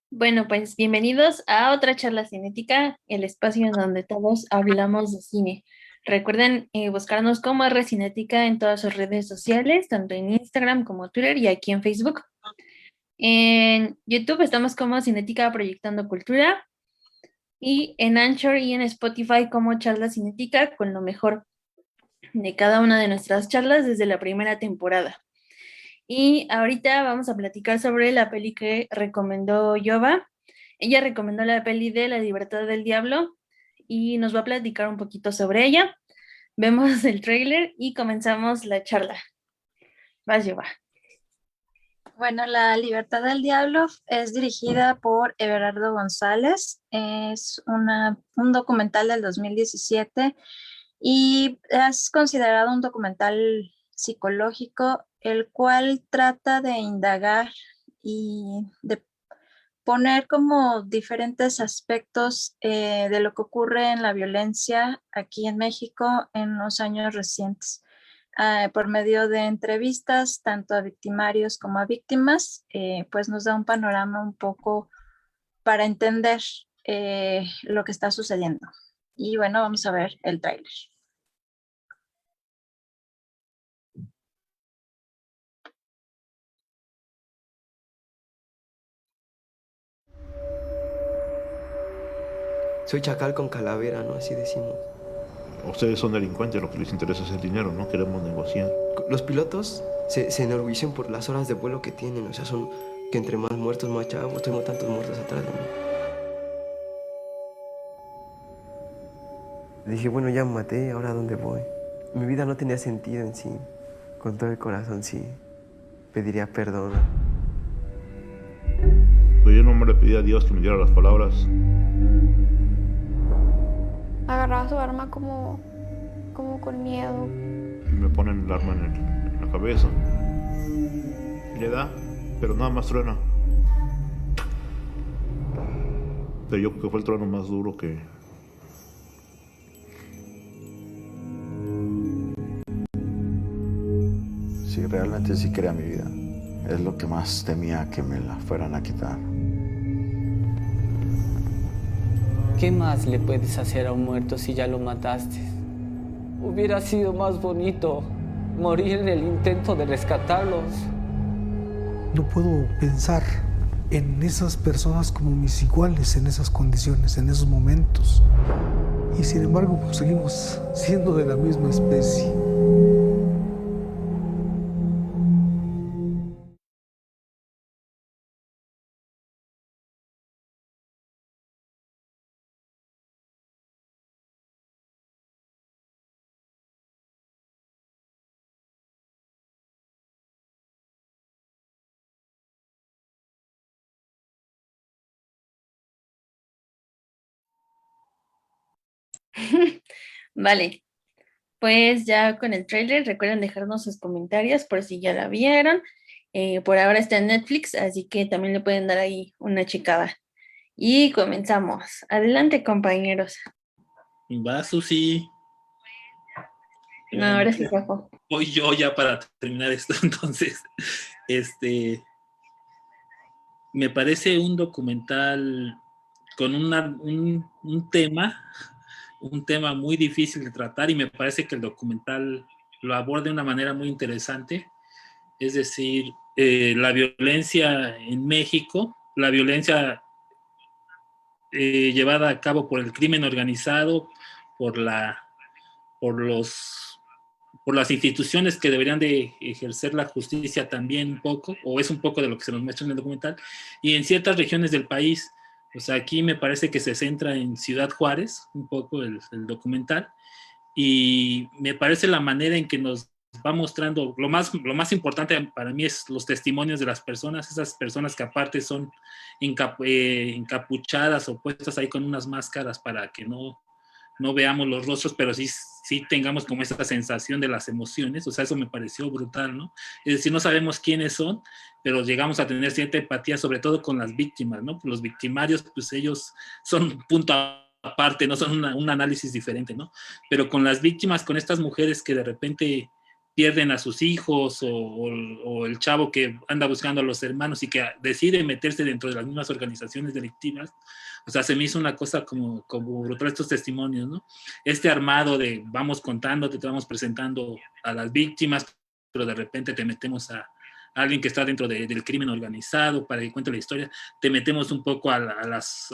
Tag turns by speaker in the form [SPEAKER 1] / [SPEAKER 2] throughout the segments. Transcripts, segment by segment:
[SPEAKER 1] Bueno, pues bienvenidos a otra charla cinética, el espacio en donde todos hablamos de cine. Recuerden buscarnos como R Cinética en todas sus redes sociales, tanto en Instagram como Twitter y aquí en Facebook. En YouTube estamos como Cinética Proyectando Cultura y en Anchor y en Spotify como Charla Cinética con lo mejor de cada una de nuestras charlas desde la primera temporada. Y ahorita vamos a platicar sobre la peli que recomendó Yoba. Ella recomendó la peli de La Libertad del Diablo y nos va a platicar un poquito sobre ella. Vemos el tráiler y comenzamos la charla. Vas, Yoba.
[SPEAKER 2] Bueno, La Libertad del Diablo es dirigida por Everardo González. Es un documental del 2017 y es considerado un documental psicológico, el cual trata de indagar y de poner como diferentes aspectos de lo que ocurre en la violencia aquí en México en los años recientes. Por medio de entrevistas, tanto a victimarios como a víctimas, pues nos da un panorama un poco para entender lo que está sucediendo. Y bueno, vamos a ver el tráiler.
[SPEAKER 3] Soy chacal con calavera, ¿no? Así decimos.
[SPEAKER 4] Ustedes son delincuentes, lo que les interesa es el dinero, no queremos negociar.
[SPEAKER 3] Los pilotos se enorgullecen por las horas de vuelo que tienen, o sea, son que entre más muertos, más chavos, tengo tantos muertos atrás de mí. Dije, bueno, ya me maté, ¿ahora a dónde voy? Mi vida no tenía sentido en sí. Con todo el corazón, sí. Pediría perdón.
[SPEAKER 4] Yo no me le pedí a Dios que me diera las palabras.
[SPEAKER 5] Agarraba su arma como con miedo.
[SPEAKER 4] Y me ponen el arma en la cabeza. Y le da, pero nada más truena. Pero yo creo que fue el trueno más duro que...
[SPEAKER 6] Sí, realmente sí quería mi vida. Es lo que más temía, que me la fueran a quitar.
[SPEAKER 7] ¿Qué más le puedes hacer a un muerto si ya lo mataste? Hubiera sido más bonito morir en el intento de rescatarlos.
[SPEAKER 8] No puedo pensar en esas personas como mis iguales en esas condiciones, en esos momentos. Y sin embargo, pues, seguimos siendo de la misma especie.
[SPEAKER 1] Vale, pues ya con el tráiler, recuerden dejarnos sus comentarios por si ya la vieron. Por ahora está en Netflix, así que también le pueden dar ahí una checada. Y comenzamos. Adelante, compañeros.
[SPEAKER 9] Va, Susi.
[SPEAKER 1] No,
[SPEAKER 9] Bueno,
[SPEAKER 1] ahora sí, Juanjo.
[SPEAKER 9] voy yo ya para terminar esto. Entonces, me parece un documental con un tema muy difícil de tratar, y me parece que el documental lo aborda de una manera muy interesante. Es decir, la violencia en México, la violencia llevada a cabo por el crimen organizado, por las instituciones que deberían de ejercer la justicia también un poco, o es un poco de lo que se nos muestra en el documental, y en ciertas regiones del país. O sea, aquí me parece que se centra en Ciudad Juárez, un poco el documental, y me parece la manera en que nos va mostrando, lo más importante para mí es los testimonios de las personas, esas personas que aparte son encapuchadas o puestas ahí con unas máscaras para que no veamos los rostros, pero sí tengamos como esa sensación de las emociones. O sea, eso me pareció brutal, ¿no? Es decir, no sabemos quiénes son, pero llegamos a tener cierta empatía, sobre todo con las víctimas, ¿no? Los victimarios, pues ellos son un punto aparte, no son un análisis diferente, ¿no? Pero con las víctimas, con estas mujeres que de repente pierden a sus hijos o el chavo que anda buscando a los hermanos y que decide meterse dentro de las mismas organizaciones delictivas. O sea, se me hizo una cosa como brutal estos testimonios, ¿no? Este armado de vamos contando, te vamos presentando a las víctimas, pero de repente te metemos a alguien que está dentro del crimen organizado para que cuente la historia, te metemos un poco a las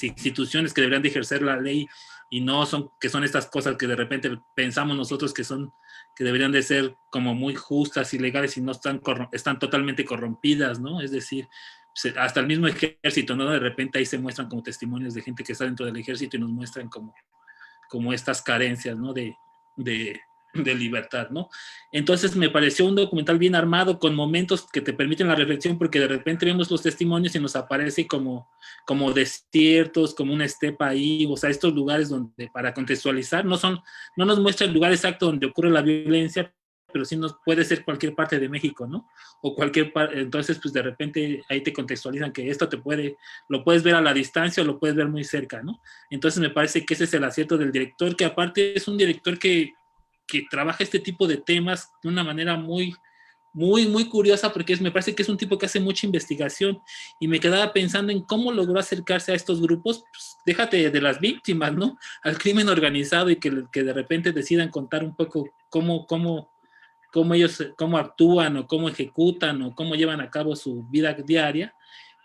[SPEAKER 9] instituciones que deberían de ejercer la ley y no son, que son estas cosas que de repente pensamos nosotros que deberían de ser como muy justas y legales y no están totalmente corrompidas, ¿no? Es decir, hasta el mismo ejército, ¿no? De repente ahí se muestran como testimonios de gente que está dentro del ejército y nos muestran como estas carencias, ¿no? De libertad, ¿no? Entonces me pareció un documental bien armado con momentos que te permiten la reflexión porque de repente vemos los testimonios y nos aparece como desiertos, como una estepa ahí, o sea, estos lugares donde para contextualizar no nos muestra el lugar exacto donde ocurre la violencia, pero sí nos puede ser cualquier parte de México, ¿no? O cualquier parte, entonces pues de repente ahí te contextualizan que esto lo puedes ver a la distancia o lo puedes ver muy cerca, ¿no? Entonces me parece que ese es el acierto del director, que aparte es un director que trabaja este tipo de temas de una manera muy, muy, muy curiosa, porque me parece que es un tipo que hace mucha investigación y me quedaba pensando en cómo logró acercarse a estos grupos, pues, déjate de las víctimas, ¿no? Al crimen organizado y que de repente decidan contar un poco cómo ellos, cómo actúan o cómo ejecutan o cómo llevan a cabo su vida diaria.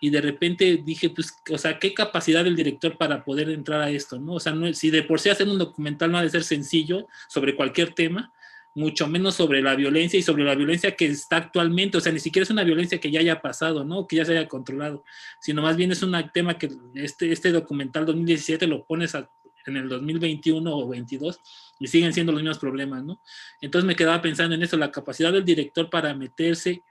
[SPEAKER 9] Y de repente dije, pues, o sea, qué capacidad del director para poder entrar a esto, ¿no? O sea, si de por sí hacer un documental no ha de ser sencillo sobre cualquier tema, mucho menos sobre la violencia y sobre la violencia que está actualmente, o sea, ni siquiera es una violencia que ya haya pasado, ¿no? Que ya se haya controlado, sino más bien es un tema que este documental 2017 lo pones en el 2021 o 22 y siguen siendo los mismos problemas, ¿no? Entonces me quedaba pensando en eso, la capacidad del director para meterse,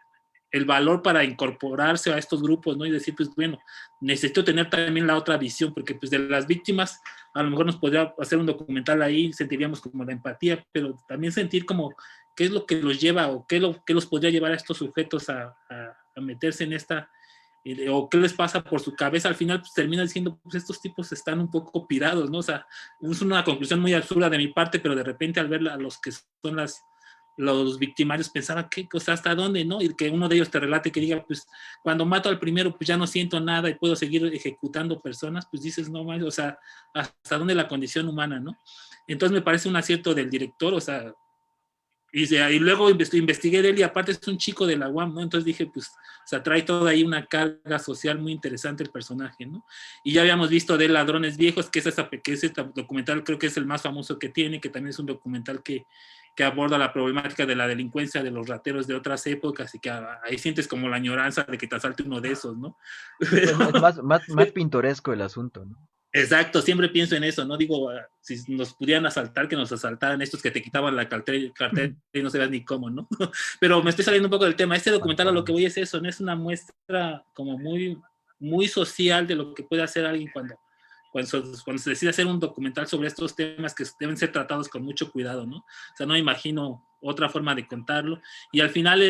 [SPEAKER 9] el valor para incorporarse a estos grupos, ¿no? Y decir, pues bueno, necesito tener también la otra visión, porque pues de las víctimas a lo mejor nos podría hacer un documental ahí, sentiríamos como la empatía, pero también sentir como qué es lo que los lleva o qué los podría llevar a estos sujetos a meterse en esta, o qué les pasa por su cabeza. Al final pues termina diciendo, pues estos tipos están un poco pirados, ¿no? O sea, es una conclusión muy absurda de mi parte, pero de repente al ver a los que son los victimarios pensaba, ¿qué cosa? ¿Hasta dónde? ¿No? Y que uno de ellos te relate que diga, pues cuando mato al primero, pues ya no siento nada y puedo seguir ejecutando personas, pues dices, no más, o sea, ¿hasta dónde la condición humana, no? Entonces me parece un acierto del director, o sea, y luego investigué de él y aparte es un chico de la UAM, ¿no? Entonces dije, pues, o sea, trae toda ahí una carga social muy interesante el personaje, ¿no? Y ya habíamos visto de Ladrones Viejos, que ese documental creo que es el más famoso que tiene, que también es un documental que aborda la problemática de la delincuencia de los rateros de otras épocas y que ahí sientes como la añoranza de que te asalte uno de esos, ¿no?
[SPEAKER 10] Pero, es más pintoresco el asunto, ¿no?
[SPEAKER 9] Exacto, siempre pienso en eso, ¿no? Digo, si nos pudieran asaltar, que nos asaltaran estos que te quitaban la cartera y no sabías ni cómo, ¿no? Pero me estoy saliendo un poco del tema. Este documental a lo que voy es eso, ¿no? Es una muestra como muy, muy social de lo que puede hacer alguien cuando se decide hacer un documental sobre estos temas que deben ser tratados con mucho cuidado, ¿no? O sea, no imagino otra forma de contarlo. Y al final,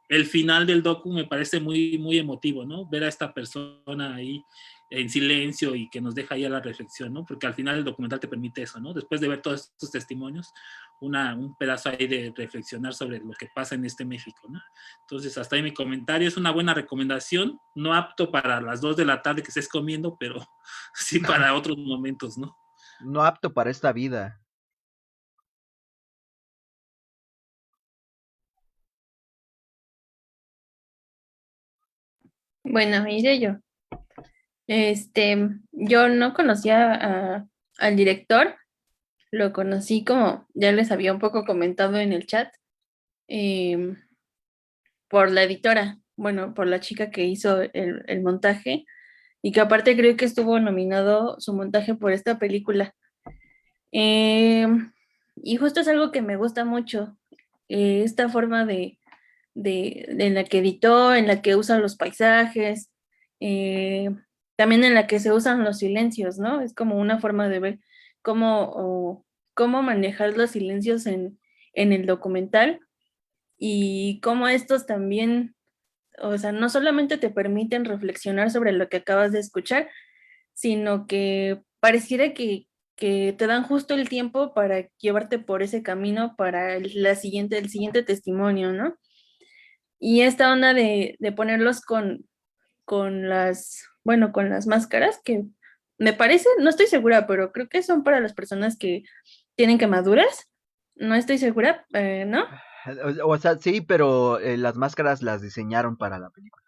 [SPEAKER 9] el final del docu me parece muy, muy emotivo, ¿no? Ver a esta persona ahí en silencio y que nos deja ahí a la reflexión, ¿no? Porque al final el documental te permite eso, ¿no? Después de ver todos estos testimonios, un pedazo ahí de reflexionar sobre lo que pasa en este México, ¿no? Entonces, hasta ahí mi comentario. Es una buena recomendación, no apto para las 2 de la tarde que estés comiendo, pero sí para otros momentos, ¿no?
[SPEAKER 10] No apto para esta vida.
[SPEAKER 1] Bueno, iré yo. Yo no conocía al director, lo conocí como ya les había un poco comentado en el chat, por la editora, bueno, por la chica que hizo el montaje y que aparte creo que estuvo nominado su montaje por esta película. Y justo es algo que me gusta mucho, esta forma en la que editó, en la que usa los paisajes, también en la que se usan los silencios, ¿no? Es como una forma de ver cómo manejar los silencios en el documental y cómo estos también, o sea, no solamente te permiten reflexionar sobre lo que acabas de escuchar, sino que pareciera que que te dan justo el tiempo para llevarte por ese camino para el siguiente testimonio, ¿no? Y esta onda de ponerlos con con las máscaras, que me parece, no estoy segura, pero creo que son para las personas que tienen quemaduras. No estoy segura, ¿no?
[SPEAKER 10] O sea, sí, pero las máscaras las diseñaron para la película.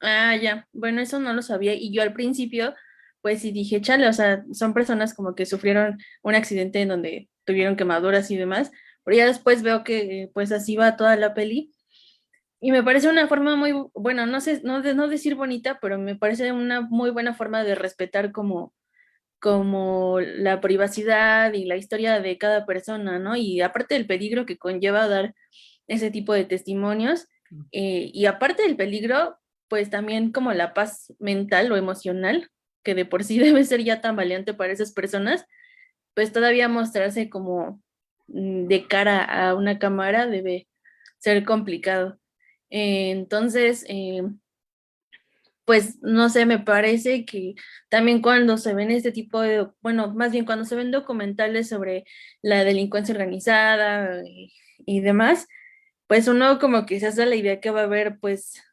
[SPEAKER 1] Ah, ya. Bueno, eso no lo sabía. Y yo al principio, pues sí dije, chale, o sea, son personas como que sufrieron un accidente en donde tuvieron quemaduras y demás. Pero ya después veo que pues así va toda la peli. Y me parece una forma muy, bueno, no sé, no decir bonita, pero me parece una muy buena forma de respetar como la privacidad y la historia de cada persona, ¿no? Y aparte del peligro que conlleva dar ese tipo de testimonios, y aparte del peligro, pues también como la paz mental o emocional, que de por sí debe ser ya tan valiente para esas personas, pues todavía mostrarse como de cara a una cámara debe ser complicado. Entonces, pues no sé, me parece que también cuando se ven este tipo de, bueno, más bien cuando se ven documentales sobre la delincuencia organizada y demás, pues uno como que se hace la idea que va a haber pues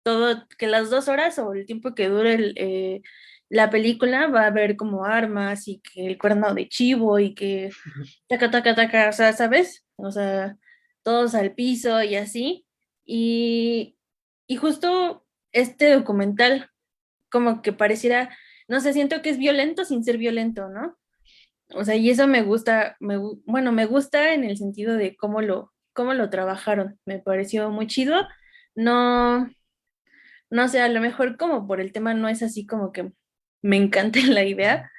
[SPEAKER 1] todo, que las 2 horas o el tiempo que dure la película va a haber como armas y que el cuerno de chivo y que taca, taca, taca, o sea, ¿sabes? O sea, todos al piso y así. Y, y justo este documental como que pareciera, no sé, siento que es violento sin ser violento, ¿no? O sea, y eso me gusta, bueno, me gusta en el sentido de cómo lo trabajaron. Me pareció muy chido. No, no sé, a lo mejor como por el tema no es así como que me encanta la idea.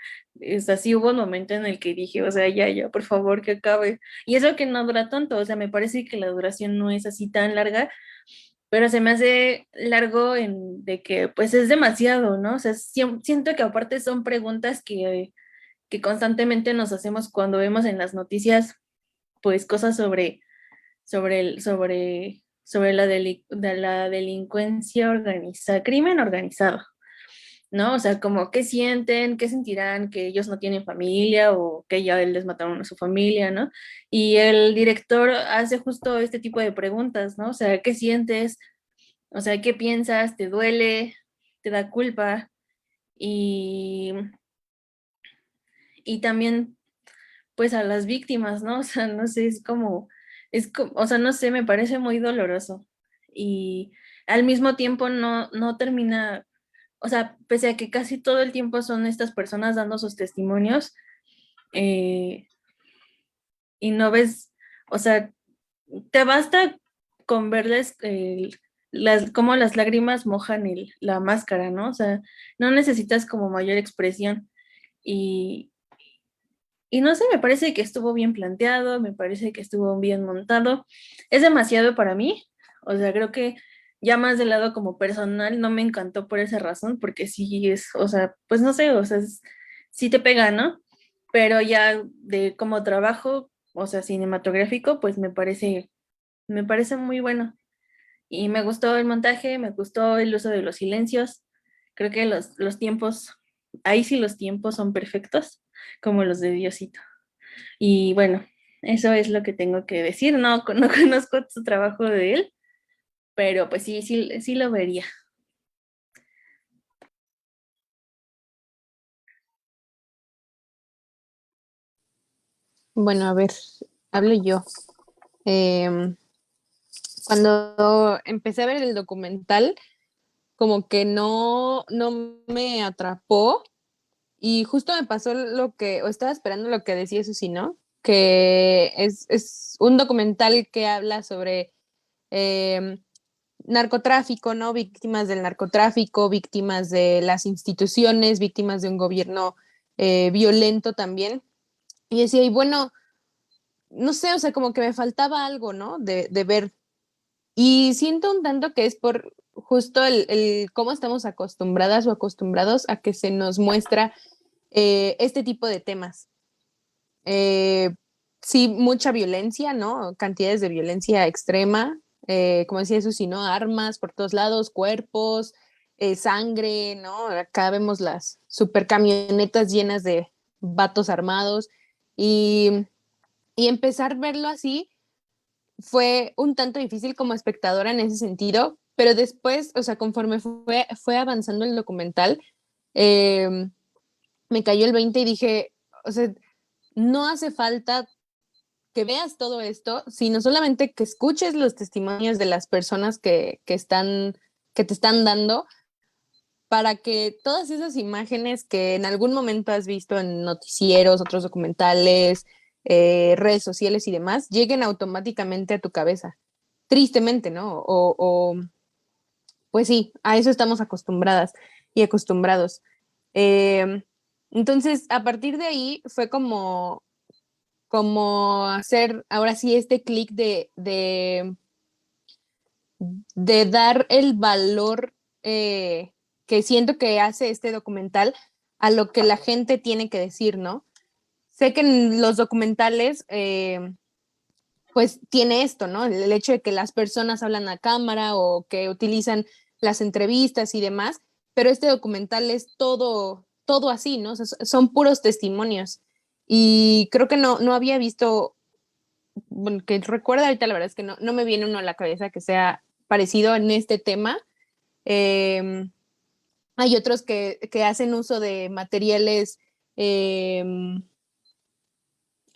[SPEAKER 1] Es así, hubo un momento en el que dije, o sea, ya, por favor, que acabe. Y eso que no dura tanto, o sea, me parece que la duración no es así tan larga, pero se me hace largo en de que pues es demasiado, ¿no? O sea, siento que aparte son preguntas que constantemente nos hacemos cuando vemos en las noticias, pues cosas sobre de la delincuencia organizada, crimen organizado, ¿no? O sea, como qué sienten, qué sentirán que ellos no tienen familia o que ya les mataron a su familia, ¿no? Y el director hace justo este tipo de preguntas, ¿no? O sea, ¿qué sientes? O sea, ¿qué piensas? ¿Te duele? ¿Te da culpa? Y, y también, pues, a las víctimas, ¿no? O sea, no sé, o sea, no sé, me parece muy doloroso. Y al mismo tiempo no termina, o sea, pese a que casi todo el tiempo son estas personas dando sus testimonios, eh, y no ves, o sea, te basta con verles cómo las lágrimas mojan la máscara, ¿no? O sea, no necesitas como mayor expresión. Y, y no sé, me parece que estuvo bien planteado, me parece que estuvo bien montado. Es demasiado para mí, o sea, creo que ya más del lado como personal no me encantó por esa razón, porque sí es, o sea, pues no sé, o sea, sí te pega, ¿no? Pero ya de como trabajo, o sea, cinematográfico, pues me parece muy bueno. Y me gustó el montaje, me gustó el uso de los silencios. Creo que los tiempos, ahí sí los tiempos son perfectos, como los de Diosito. Y bueno, eso es lo que tengo que decir. No conozco su trabajo de él, pero pues sí lo vería.
[SPEAKER 11] Bueno, a ver, hablo yo. Em, Cuando empecé a ver el documental, como que no me atrapó y justo me pasó lo que, o estaba esperando lo que decía Susi, ¿no? Que es un documental que habla sobre em, narcotráfico, ¿no? Víctimas del narcotráfico, víctimas de las instituciones, víctimas de un gobierno violento también. Y decía, y bueno, no sé, o sea, como que me faltaba algo, ¿no? De ver. Y siento un tanto que es por justo el cómo estamos acostumbradas o acostumbrados a que se nos muestra este tipo de temas. Eh, sí, mucha violencia, ¿no? Cantidades de violencia extrema, como decía Susi, ¿no? Armas por todos lados, cuerpos, sangre, ¿no? Acá vemos las super camionetas llenas vatos armados y, y empezar a verlo así fue un tanto difícil como espectadora en ese sentido, pero después, o sea, conforme fue avanzando el documental, me cayó el 20 y dije, o sea, no hace falta que veas todo esto, sino solamente que escuches los testimonios de las personas que te están dando para que todas esas imágenes que en algún momento has visto en noticieros, otros documentales, redes sociales y demás, lleguen automáticamente a tu cabeza. Tristemente, ¿no? Pues sí, a eso estamos acostumbradas y acostumbrados. Entonces, a partir de ahí fue como hacer ahora sí este clic de dar el valor que siento que hace este documental a lo que la gente tiene que decir, ¿no? Sé que en los documentales, pues tiene esto, ¿no? El hecho de que las personas hablan a cámara o que utilizan las entrevistas y demás, pero este documental es todo así, ¿no? O sea, son puros testimonios. Y creo que no había visto, bueno, que recuerda ahorita, la verdad es que no me viene uno a la cabeza que sea parecido en este tema. Hay otros que hacen uso de materiales,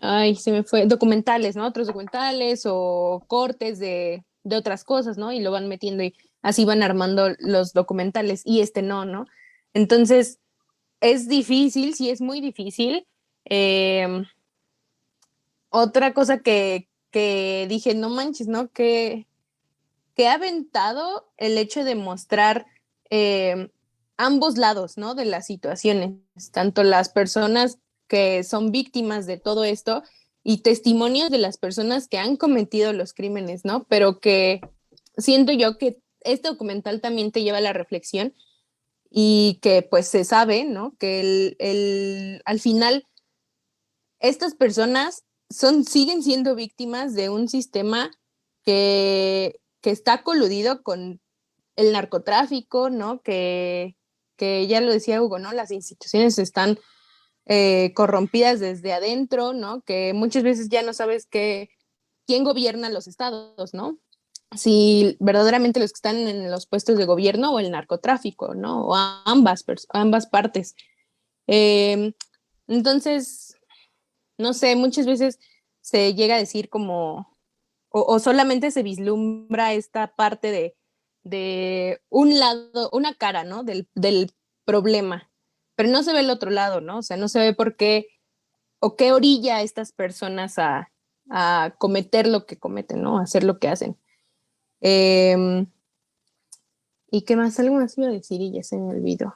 [SPEAKER 11] ay, se me fue, documentales, ¿no? Otros documentales o cortes de otras cosas, ¿no? Y lo van metiendo y así van armando los documentales y este no. Entonces, es difícil, sí es muy difícil. Otra cosa que dije, no manches, ¿no? Que ha aventado el hecho de mostrar ambos lados, ¿no? De las situaciones, tanto las personas que son víctimas de todo esto y testimonios de las personas que han cometido los crímenes, ¿no? Pero que siento yo que este documental también te lleva a la reflexión y que pues se sabe, ¿no? Que al final estas personas siguen siendo víctimas de un sistema que está coludido con el narcotráfico, ¿no? Que ya lo decía Hugo, ¿no? Las instituciones están corrompidas desde adentro, ¿no? Que muchas veces ya no sabes quién gobierna los estados, ¿no? Si verdaderamente los que están en los puestos de gobierno o el narcotráfico, ¿no? O ambas partes. Entonces, no sé, muchas veces se llega a decir como, o solamente se vislumbra esta parte de un lado, una cara, ¿no? Del problema, pero no se ve el otro lado, ¿no? O sea, no se ve por qué o qué orilla a estas personas a cometer lo que cometen, ¿no? A hacer lo que hacen. ¿Y qué más? Algo más iba a decir y ya se me olvidó.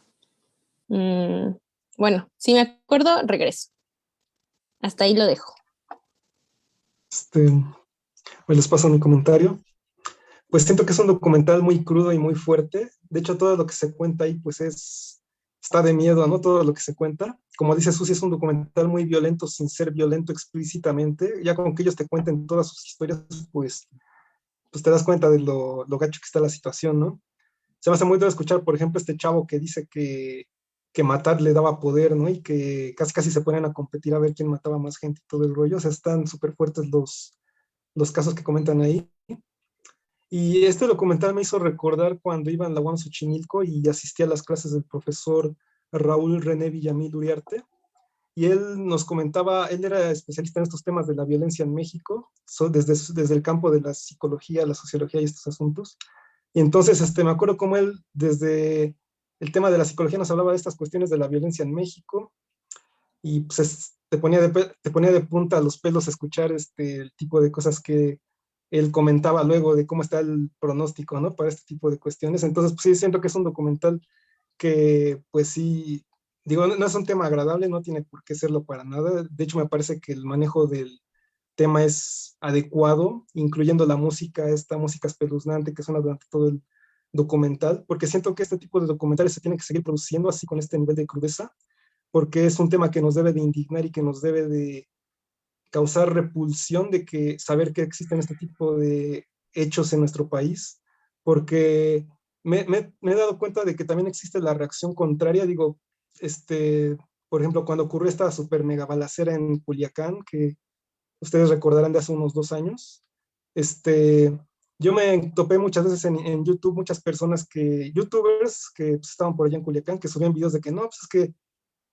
[SPEAKER 11] Bueno, si me acuerdo, regreso. Hasta ahí lo dejo.
[SPEAKER 12] Me les paso mi comentario. Pues siento que es un documental muy crudo y muy fuerte. De hecho, todo lo que se cuenta ahí, pues está de miedo, ¿no? Todo lo que se cuenta. Como dice Susi, es un documental muy violento sin ser violento explícitamente. Ya con que ellos te cuenten todas sus historias, pues te das cuenta de lo gacho que está la situación, ¿no? Se me hace muy duro escuchar, por ejemplo, este chavo que dice que matar le daba poder, ¿no? Y que casi se ponen a competir a ver quién mataba más gente y todo el rollo. O sea, están súper fuertes los casos que comentan ahí. Y este documental me hizo recordar cuando iba en la UAM Xochimilco y asistía a las clases del profesor Raúl René Villamil Uriarte. Y él nos comentaba, él era especialista en estos temas de la violencia en México, desde el campo de la psicología, la sociología y estos asuntos. Y entonces me acuerdo cómo él, desde el tema de la psicología, nos hablaba de estas cuestiones de la violencia en México. Y pues te ponía de punta los pelos escuchar el tipo de cosas que él comentaba luego de cómo está el pronóstico, ¿no? Para este tipo de cuestiones. Entonces, pues sí, siento que es un documental que, pues sí, digo, no es un tema agradable, no tiene por qué serlo para nada. De hecho, me parece que el manejo del tema es adecuado, incluyendo la música, esta música espeluznante que suena durante todo el documental, porque siento que este tipo de documentales se tienen que seguir produciendo así con este nivel de crudeza, porque es un tema que nos debe de indignar y que nos debe de causar repulsión de saber que existen este tipo de hechos en nuestro país, porque me he dado cuenta de que también existe la reacción contraria, digo, por ejemplo, cuando ocurrió esta super mega balacera en Culiacán, que ustedes recordarán de hace unos 2 años, yo me topé muchas veces en YouTube, muchas personas youtubers que pues, estaban por allá en Culiacán, que subían videos de que no, pues es que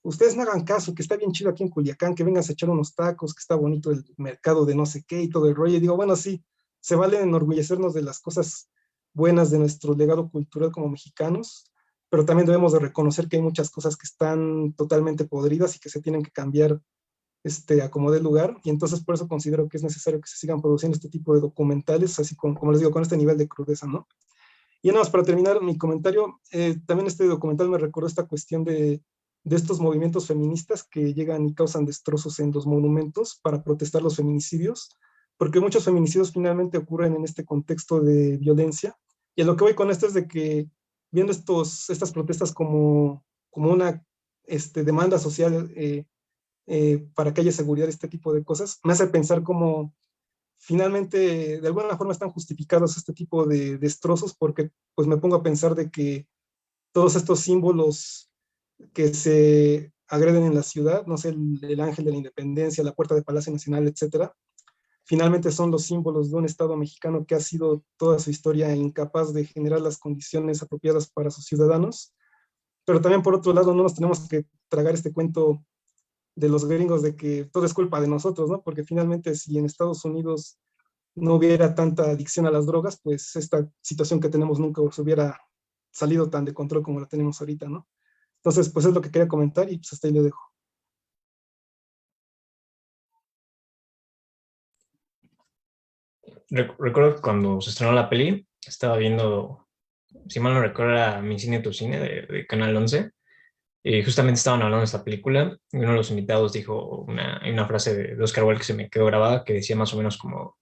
[SPEAKER 12] ustedes no hagan caso, que está bien chido aquí en Culiacán, que vengas a echar unos tacos, que está bonito el mercado de no sé qué y todo el rollo. Y digo, bueno, sí, se vale enorgullecernos de las cosas buenas de nuestro legado cultural como mexicanos, pero también debemos de reconocer que hay muchas cosas que están totalmente podridas y que se tienen que cambiar a como dé lugar. Y entonces por eso considero que es necesario que se sigan produciendo este tipo de documentales, así como les digo, con este nivel de crudeza, ¿no? Y nada más para terminar mi comentario, también este documental me recordó esta cuestión de estos movimientos feministas que llegan y causan destrozos en los monumentos para protestar los feminicidios, porque muchos feminicidios finalmente ocurren en este contexto de violencia. Y a lo que voy con esto es de que viendo estas protestas como una demanda social para que haya seguridad, este tipo de cosas, me hace pensar cómo finalmente de alguna forma están justificados este tipo de destrozos, porque pues me pongo a pensar de que todos estos símbolos que se agreden en la ciudad, no sé, el ángel de la independencia, la puerta de Palacio Nacional, etcétera, finalmente son los símbolos de un Estado mexicano que ha sido toda su historia incapaz de generar las condiciones apropiadas para sus ciudadanos. Pero también por otro lado no nos tenemos que tragar este cuento de los gringos de que todo es culpa de nosotros, ¿no? Porque finalmente si en Estados Unidos no hubiera tanta adicción a las drogas, pues esta situación que tenemos nunca se hubiera salido tan de control como la tenemos ahorita, ¿no? Entonces, pues es lo que quería comentar y pues hasta ahí le dejo.
[SPEAKER 13] Recuerdo que cuando se estrenó la peli, estaba viendo, si mal no recuerdo, era Mi Cine Tu Cine de Canal 11, y justamente estaban hablando de esta película, y uno de los invitados dijo una frase de Oscar Wilde que se me quedó grabada, que decía más o menos como,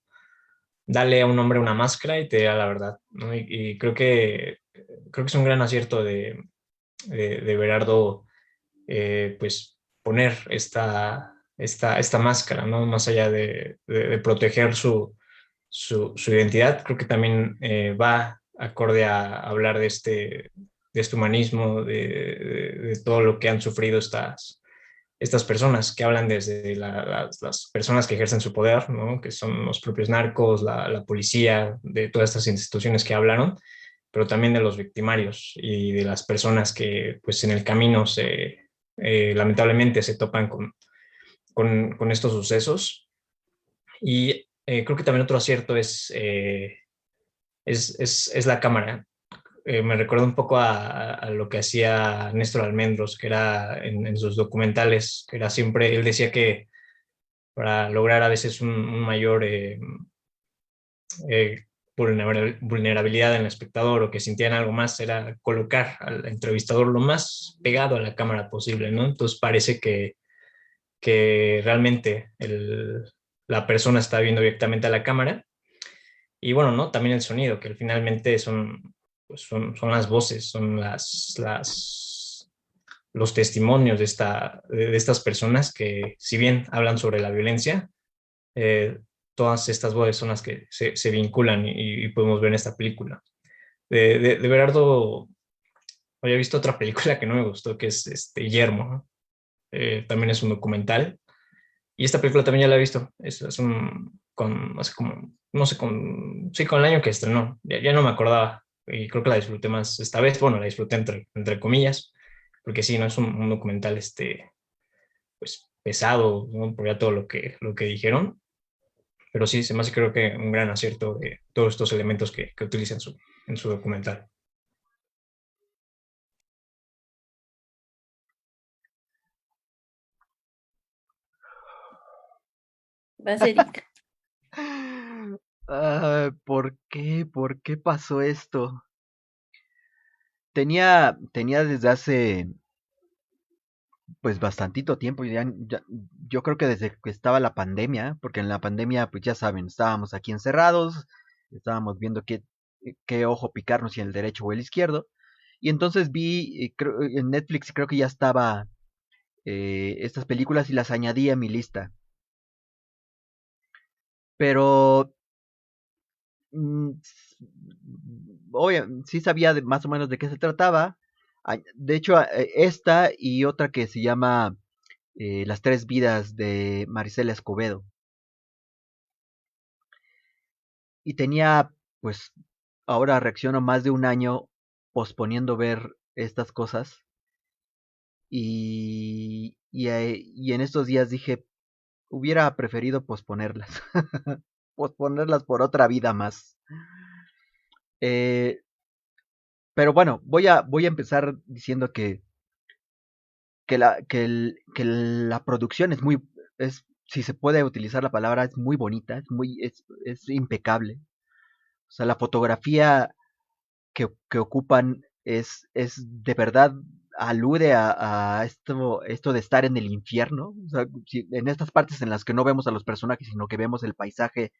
[SPEAKER 13] dale a un hombre una máscara y te dirá la verdad, ¿no? Y creo que es un gran acierto de Berardo, pues poner esta máscara, ¿no? Más allá de proteger su identidad, creo que también va acorde a hablar de este humanismo, de todo lo que han sufrido estas personas, que hablan desde las personas que ejercen su poder, ¿no? Que son los propios narcos, la policía, de todas estas instituciones que hablaron, pero también de los victimarios y de las personas que pues en el camino lamentablemente se topan con estos sucesos. Y creo que también otro acierto es la cámara. Me recuerda un poco a lo que hacía Néstor Almendros, que era en sus documentales, que era siempre, él decía que para lograr a veces un mayor vulnerabilidad en el espectador o que sintieran algo más, era colocar al entrevistador lo más pegado a la cámara posible, ¿no? Entonces parece que realmente la persona está viendo directamente a la cámara. Y bueno, ¿no? También el sonido, que finalmente son las voces, son los testimonios de estas personas que, si bien hablan sobre la violencia, todas estas voces son las que se vinculan y podemos ver en esta película. De Berardo, había visto otra película que no me gustó, que es Yermo, ¿no? También es un documental. Y esta película también ya la he visto. Hace como, no sé, sí, con el año que estrenó. Ya no me acordaba. Y creo que la disfruté más esta vez. Bueno, la disfruté entre comillas. Porque sí, no es un documental pues pesado, ¿no? Por ya todo lo que dijeron. Pero sí, se me hace creo que un gran acierto de todos estos elementos que utiliza en su documental.
[SPEAKER 1] Vas, Eric.
[SPEAKER 10] ¿Por qué? ¿Por qué pasó esto? Tenía desde hace pues bastantito tiempo, yo creo que desde que estaba la pandemia, porque en la pandemia pues ya saben, estábamos aquí encerrados, estábamos viendo qué ojo picarnos, si el derecho o el izquierdo, y entonces vi en Netflix creo que ya estaba estas películas y las añadí a mi lista. Pero sí sabía más o menos de qué se trataba. De hecho, esta y otra que se llama Las tres vidas de Marisela Escobedo. Y tenía, pues, ahora reacciono más de un año posponiendo ver estas cosas. Y en estos días dije, hubiera preferido posponerlas. Posponerlas por otra vida más. Pero bueno, voy a empezar diciendo que la producción es muy, si se puede utilizar la palabra, es muy bonita, es impecable. O sea, la fotografía que ocupan es de verdad alude a esto de estar en el infierno. O sea, en estas partes en las que no vemos a los personajes, sino que vemos el paisaje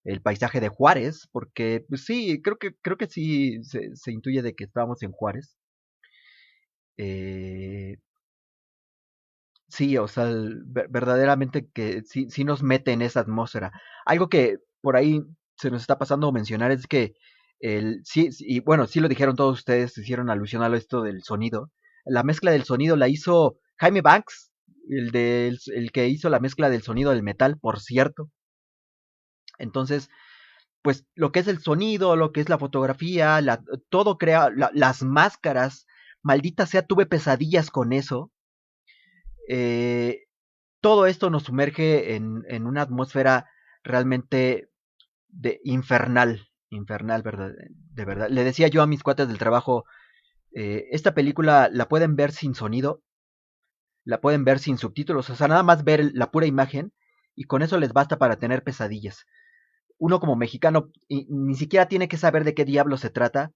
[SPEAKER 10] de Juárez, porque pues sí, creo que sí se intuye de que estábamos en Juárez. Eh, sí, o sea, verdaderamente que sí nos mete en esa atmósfera. Algo que por ahí se nos está pasando mencionar es que y bueno, sí lo dijeron todos ustedes, hicieron alusión a esto del sonido. La mezcla del sonido la hizo Jaime Banks, el que hizo la mezcla del sonido del metal, por cierto. Entonces, pues lo que es el sonido, lo que es la fotografía, todo crea, las máscaras, maldita sea, tuve pesadillas con eso. Eh, Todo esto nos sumerge en una atmósfera realmente infernal, verdad, de verdad. Le decía yo a mis cuates del trabajo, esta película la pueden ver sin sonido, la pueden ver sin subtítulos, o sea, nada más ver la pura imagen y con eso les basta para tener pesadillas. Uno como mexicano ni siquiera tiene que saber de qué diablo se trata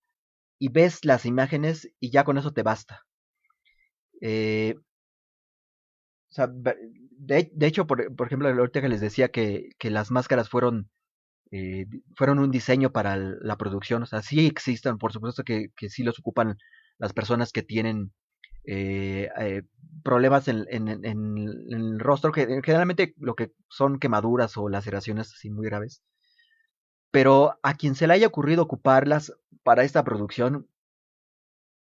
[SPEAKER 10] y ves las imágenes y ya con eso te basta. O sea, de hecho, por ejemplo, ahorita que les decía que las máscaras fueron un diseño para la producción, o sea, sí existen, por supuesto que sí los ocupan las personas que tienen eh, eh, problemas en el rostro, que generalmente lo que son quemaduras o laceraciones así muy graves. Pero a quien se le haya ocurrido ocuparlas para esta producción,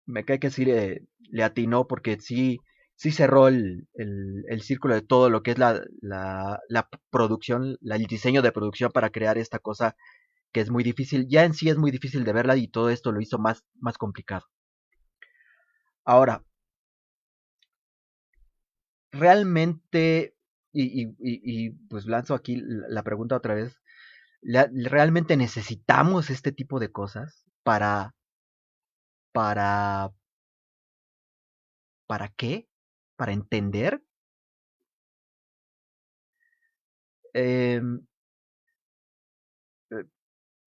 [SPEAKER 10] me cae que sí le atinó porque sí cerró el círculo de todo lo que es la producción, el diseño de producción para crear esta cosa que es muy difícil, ya en sí es muy difícil de verla y todo esto lo hizo más complicado. Ahora, realmente, pues lanzo aquí la pregunta otra vez, ¿realmente necesitamos este tipo de cosas para, ¿para qué? ¿Para entender? Eh,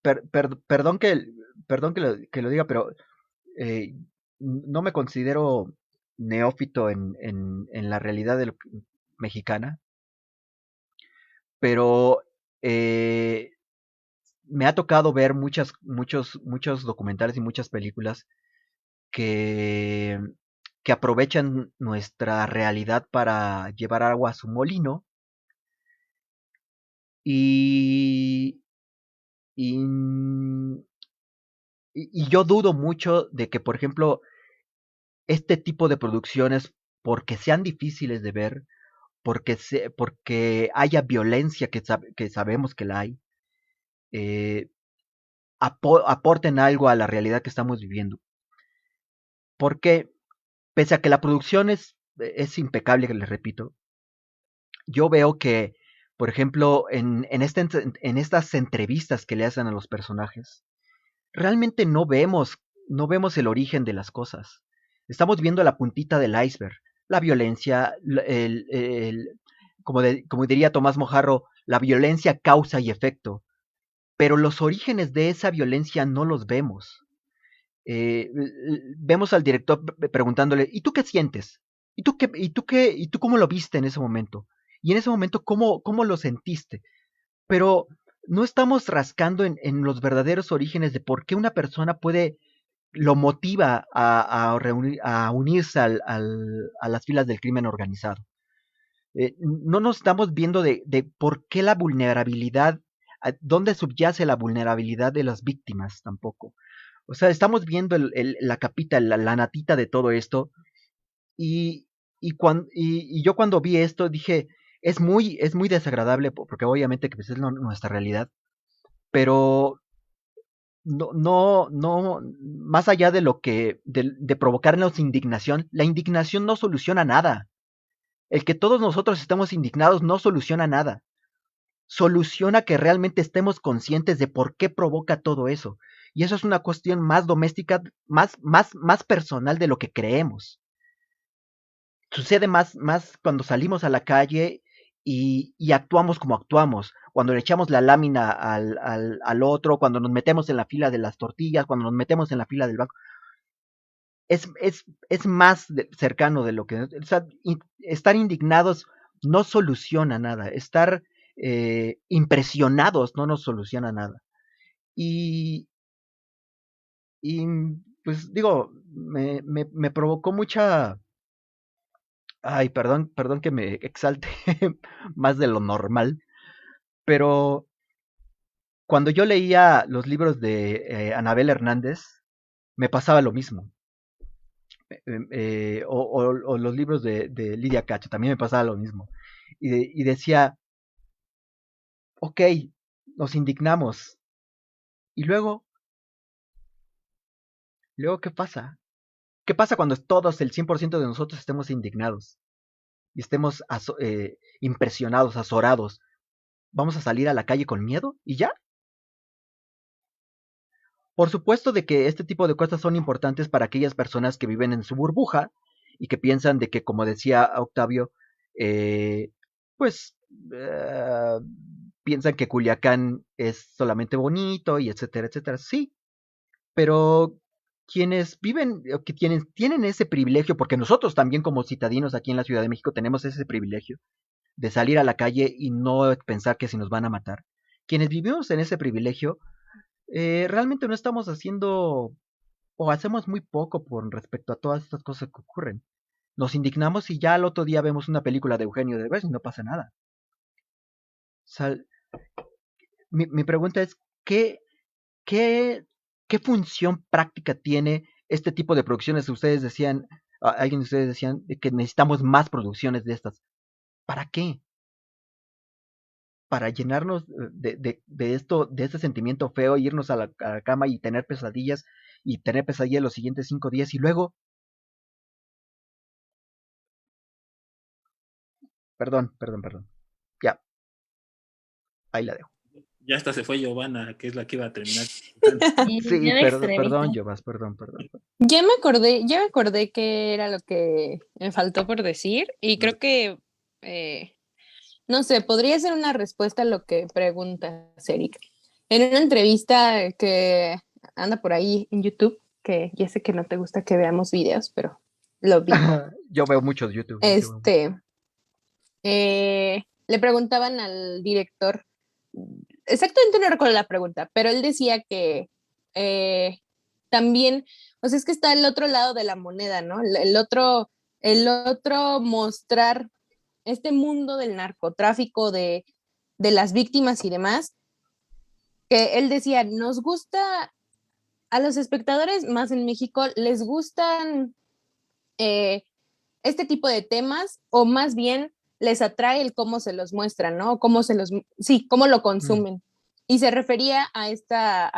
[SPEAKER 10] Perdón que lo diga, pero eh, no me considero neófito en la realidad mexicana, pero me ha tocado ver muchos documentales y muchas películas que, que aprovechan nuestra realidad para llevar agua a su molino y, y, y yo dudo mucho de que, por ejemplo, este tipo de producciones, porque sean difíciles de ver, porque haya violencia que sabemos que la hay, eh, aporten algo a la realidad que estamos viviendo. Porque pese a que la producción es impecable, les repito, yo veo que, por ejemplo, en estas entrevistas que le hacen a los personajes, realmente no vemos el origen de las cosas. Estamos viendo la puntita del iceberg, la violencia, como diría Tomás Mojarro, la violencia causa y efecto, pero los orígenes de esa violencia no los vemos. Vemos al director preguntándole, ¿y tú qué sientes? ¿Y tú cómo lo viste en ese momento? Y en ese momento, ¿cómo lo sentiste? Pero no estamos rascando en los verdaderos orígenes de por qué una persona lo motiva a unirse a las filas del crimen organizado. No nos estamos viendo de por qué la vulnerabilidad, dónde subyace la vulnerabilidad de las víctimas tampoco. O sea, estamos viendo la capita, la natita de todo esto y, y yo cuando vi esto dije, es muy desagradable, porque obviamente que pues, es nuestra realidad, pero no, más allá de lo que, de provocarnos indignación, la indignación no soluciona nada. El que todos nosotros estemos indignados no soluciona nada. Soluciona que realmente estemos conscientes de por qué provoca todo eso. Y eso es una cuestión más doméstica, más personal de lo que creemos. Sucede más cuando salimos a la calle y actuamos como actuamos. Cuando le echamos la lámina al otro, cuando nos metemos en la fila de las tortillas, cuando nos metemos en la fila del banco. Es más cercano de lo que... O sea, estar indignados no soluciona nada. Estar impresionados no nos soluciona nada. Y pues digo, me provocó mucha... Ay, perdón que me exalte más de lo normal, pero cuando yo leía los libros de Anabel Hernández, me pasaba lo mismo. O los libros de Lidia Cacho, también me pasaba lo mismo. Y decía, ok, nos indignamos. ¿Y luego? ¿Luego qué pasa? ¿Qué pasa cuando todos, el 100% de nosotros, estemos indignados? Y estemos impresionados, azorados. ¿Vamos a salir a la calle con miedo? ¿Y ya? Por supuesto de que este tipo de cosas son importantes para aquellas personas que viven en su burbuja y que piensan de que, como decía Octavio, pues piensan que Culiacán es solamente bonito y etcétera, etcétera. Sí, pero quienes viven, que quienes tienen ese privilegio, porque nosotros también como citadinos aquí en la Ciudad de México tenemos ese privilegio de salir a la calle y no pensar que se nos van a matar. Quienes vivimos en ese privilegio, realmente no estamos haciendo o hacemos muy poco con respecto a todas estas cosas que ocurren. Nos indignamos y ya al otro día vemos una película de Eugenio Derbez y no pasa nada. O sea, mi pregunta es, ¿qué función práctica tiene este tipo de producciones? Ustedes decían, alguien de ustedes decían que necesitamos más producciones de estas. ¿Para qué? Para llenarnos de este sentimiento feo, irnos a la cama y tener pesadillas los siguientes 5 días y luego... Perdón. Ya, ahí la dejo.
[SPEAKER 9] Ya hasta se fue Giovanna, que es la que iba a terminar.
[SPEAKER 10] Sí, perdón, Giovas, perdón.
[SPEAKER 11] Ya me acordé que era lo que me faltó por decir y creo que, no sé, podría ser una respuesta a lo que preguntas, Eric. En una entrevista que anda por ahí en YouTube, que ya sé que no te gusta que veamos videos, pero lo vi.
[SPEAKER 10] Yo veo muchos YouTube.
[SPEAKER 11] Le preguntaban al director, exactamente no recuerdo la pregunta, pero él decía que también, o sea, es que está el otro lado de la moneda, ¿no? El otro mostrar este mundo del narcotráfico, de las víctimas y demás, que él decía, nos gusta, a los espectadores más en México, les gustan este tipo de temas, o más bien les atrae el cómo se los muestran, ¿no? Cómo lo consumen. Y se refería a estas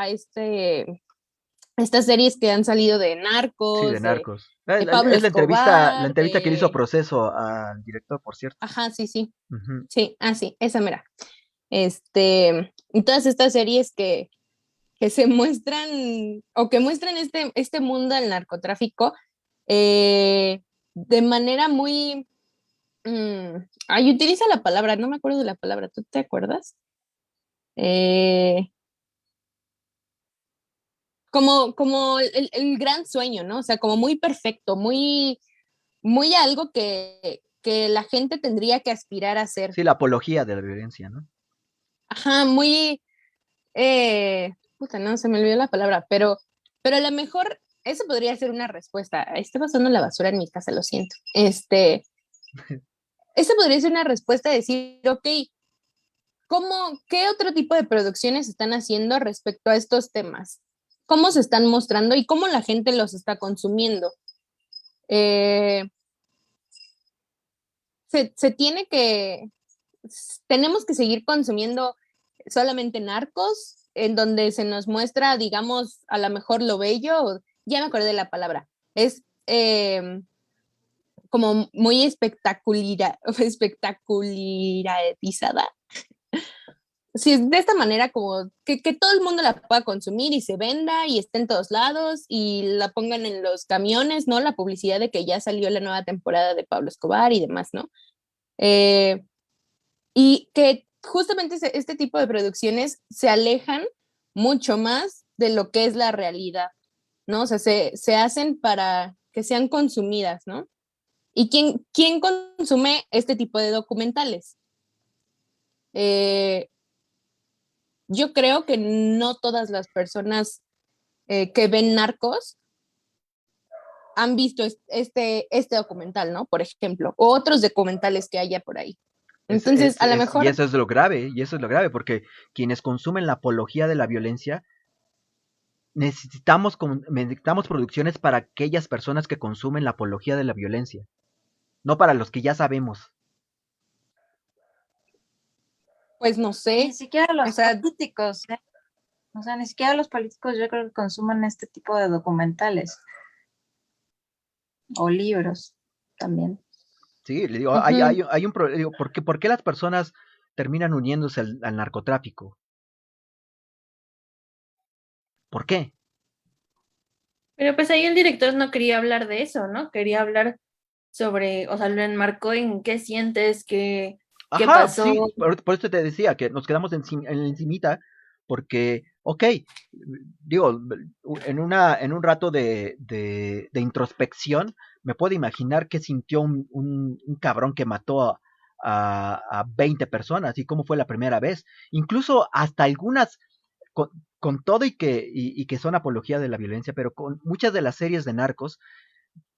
[SPEAKER 11] series que han salido de Narcos.
[SPEAKER 10] Sí, de Narcos.
[SPEAKER 11] De Pablo
[SPEAKER 10] es la
[SPEAKER 11] Escobar,
[SPEAKER 10] entrevista que le hizo Proceso al director, por cierto.
[SPEAKER 11] Ajá, sí.
[SPEAKER 10] Uh-huh.
[SPEAKER 11] Sí, esa mera. Y todas estas series que se muestran, o que muestran este mundo del narcotráfico de manera muy... utiliza la palabra, no me acuerdo de la palabra, ¿tú te acuerdas? Como el gran sueño, ¿no? O sea, como muy perfecto, muy algo que la gente tendría que aspirar a hacer.
[SPEAKER 10] Sí, la apología de la violencia, ¿no?
[SPEAKER 11] Ajá, muy... no, se me olvidó la palabra, pero a lo mejor eso podría ser una respuesta. Estoy pasando la basura en mi casa, lo siento. Esa podría ser una respuesta de decir, ok, ¿qué otro tipo de producciones están haciendo respecto a estos temas? ¿Cómo se están mostrando y cómo la gente los está consumiendo? se tiene que, tenemos que seguir consumiendo solamente Narcos, en donde se nos muestra, digamos, a lo mejor lo bello, ya me acordé de la palabra, es como muy espectacularizada. Sí, de esta manera como que todo el mundo la pueda consumir y se venda y esté en todos lados y la pongan en los camiones, ¿no? La publicidad de que ya salió la nueva temporada de Pablo Escobar y demás, ¿no? Y que justamente este tipo de producciones se alejan mucho más de lo que es la realidad, ¿no? O sea, se hacen para que sean consumidas, ¿no? ¿Y quién consume este tipo de documentales? Yo creo que no todas las personas que ven Narcos han visto este documental, ¿no? Por ejemplo, o otros documentales que haya por ahí. Entonces, a lo mejor...
[SPEAKER 10] Y eso es lo grave, porque quienes consumen la apología de la violencia, necesitamos producciones para aquellas personas que consumen la apología de la violencia, no para los que ya sabemos.
[SPEAKER 11] Pues no sé.
[SPEAKER 2] Ni siquiera los políticos, ¿eh? O sea, ni siquiera los políticos yo creo que consuman este tipo de documentales. O libros también.
[SPEAKER 10] Sí, le digo, hay un problema. ¿Por qué las personas terminan uniéndose al narcotráfico? ¿Por qué?
[SPEAKER 1] Pero pues ahí el director no quería hablar de eso, ¿no? Quería hablar sobre, o sea, lo enmarcó en qué sientes, qué pasó.
[SPEAKER 10] Sí, por eso te decía que nos quedamos en la encimita, porque, ok, digo, en un rato de introspección, me puedo imaginar qué sintió un cabrón que mató a 20 personas y cómo fue la primera vez. Incluso hasta algunas, con todo y que son apología de la violencia, pero con muchas de las series de narcos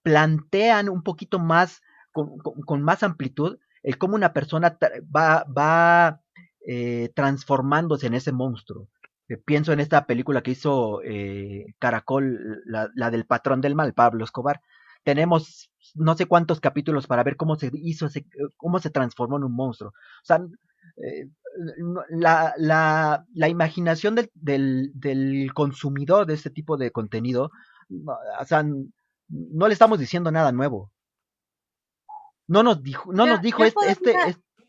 [SPEAKER 10] plantean un poquito más, con más amplitud, el cómo una persona va transformándose en ese monstruo. Pienso en esta película que hizo Caracol, la del patrón del mal, Pablo Escobar. Tenemos no sé cuántos capítulos para ver cómo se hizo, cómo se transformó en un monstruo. O sea, la imaginación del consumidor de este tipo de contenido, o sea, no le estamos diciendo nada nuevo. No nos dijo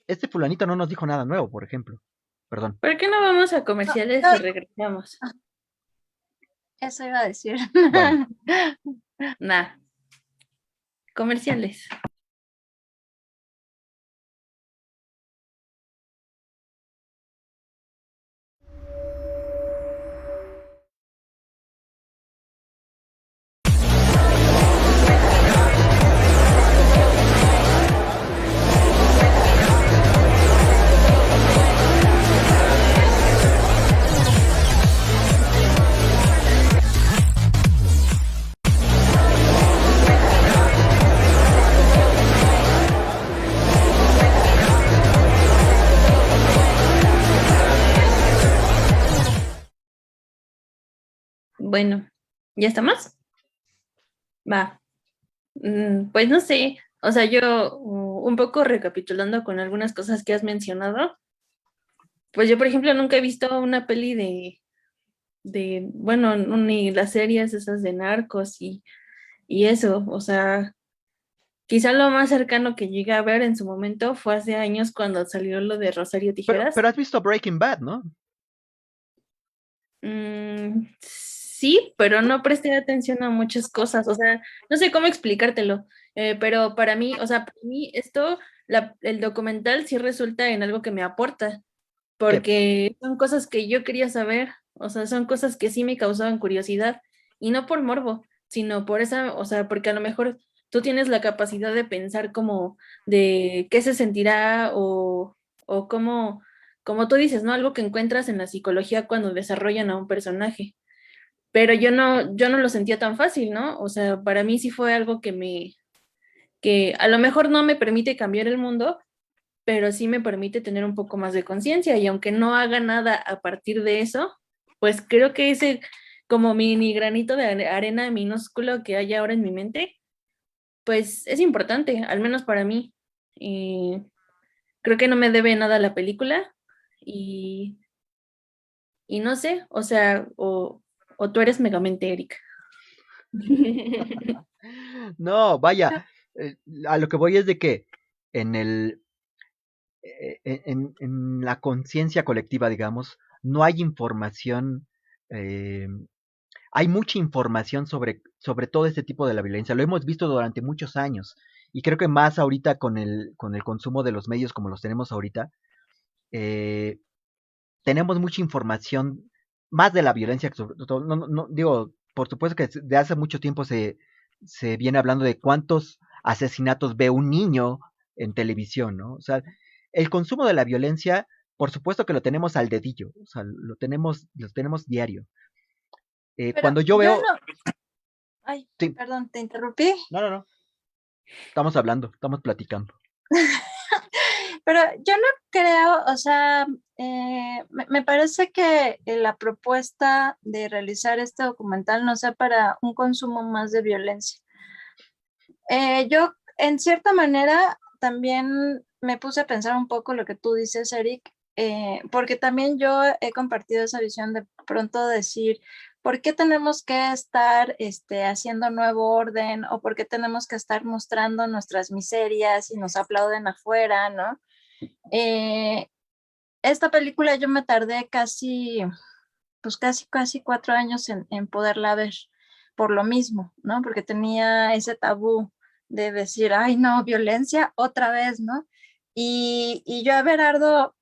[SPEAKER 10] este fulanito no nos dijo nada nuevo, por ejemplo. Perdón.
[SPEAKER 1] ¿Por qué no vamos a comerciales y regresamos?
[SPEAKER 2] Eso iba a decir.
[SPEAKER 10] Bueno.
[SPEAKER 1] Nah. Comerciales. Bueno, ¿ya estamos? Va. Pues no sé, o sea, yo un poco recapitulando con algunas cosas que has mencionado, pues yo, por ejemplo, nunca he visto una peli bueno, ni las series esas de narcos y eso, o sea, quizá lo más cercano que llegué a ver en su momento fue hace años cuando salió lo de Rosario Tijeras.
[SPEAKER 10] Pero has visto Breaking Bad, ¿no?
[SPEAKER 1] Sí, pero no presté atención a muchas cosas, o sea, no sé cómo explicártelo, pero para mí, o sea, para mí esto, el documental sí resulta en algo que me aporta, porque son cosas que yo quería saber, o sea, son cosas que sí me causaban curiosidad, y no por morbo, sino por esa, o sea, porque a lo mejor tú tienes la capacidad de pensar como de qué se sentirá o cómo, como tú dices, ¿no? Algo que encuentras en la psicología cuando desarrollan a un personaje. Pero yo no lo sentía tan fácil, ¿no? O sea, para mí sí fue algo que a lo mejor no me permite cambiar el mundo, pero sí me permite tener un poco más de conciencia y aunque no haga nada a partir de eso, pues creo que ese como mini granito de arena minúsculo que hay ahora en mi mente, pues es importante, al menos para mí. Creo que no me debe nada la película y, y no sé, o sea, o tú eres Megamente Erika.
[SPEAKER 10] No, vaya, a lo que voy es de que en el en la conciencia colectiva, digamos, no hay información, eh, hay mucha información sobre todo este tipo de la violencia. Lo hemos visto durante muchos años y creo que más ahorita con el consumo de los medios como los tenemos ahorita, eh, tenemos mucha información más de la violencia que sobre todo, no, digo, por supuesto que de hace mucho tiempo se viene hablando de cuántos asesinatos ve un niño en televisión, ¿no? O sea, el consumo de la violencia, por supuesto que lo tenemos al dedillo, o sea, lo tenemos diario.
[SPEAKER 2] Pero
[SPEAKER 10] Cuando yo
[SPEAKER 2] yo
[SPEAKER 10] veo...
[SPEAKER 2] no, ay,
[SPEAKER 10] Sí,
[SPEAKER 2] perdón, te interrumpí.
[SPEAKER 10] no, estamos hablando, estamos platicando.
[SPEAKER 2] Pero yo no creo, o sea, me parece que la propuesta de realizar este documental no sea para un consumo más de violencia. Yo, en cierta manera, también me puse a pensar un poco lo que tú dices, Eric, porque también yo he compartido esa visión de pronto decir, ¿por qué tenemos que estar haciendo nuevo orden o por qué tenemos que estar mostrando nuestras miserias y nos aplauden afuera, ¿no? Esta película yo me tardé casi 4 años en poderla ver, por lo mismo, ¿no? Porque tenía ese tabú de decir, ay, no, violencia otra vez, ¿no? Y yo a Berardo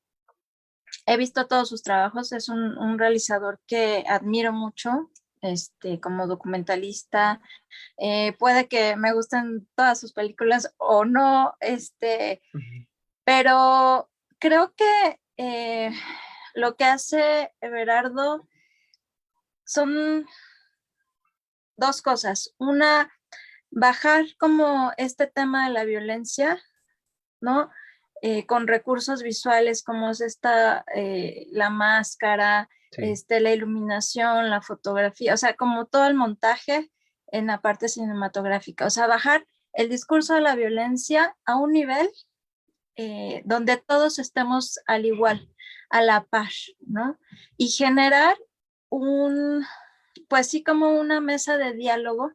[SPEAKER 2] he visto todos sus trabajos, es un realizador que admiro mucho, como documentalista. Puede que me gusten todas sus películas o no, pero creo que lo que hace Everardo son dos cosas. Una, bajar como este tema de la violencia, ¿no? Con recursos visuales como es la máscara,
[SPEAKER 10] Sí.
[SPEAKER 2] la iluminación, la fotografía, o sea, como todo el montaje en la parte cinematográfica. O sea, bajar el discurso de la violencia a un nivel donde todos estemos al igual, a la par, ¿no? Y generar pues sí, como una mesa de diálogo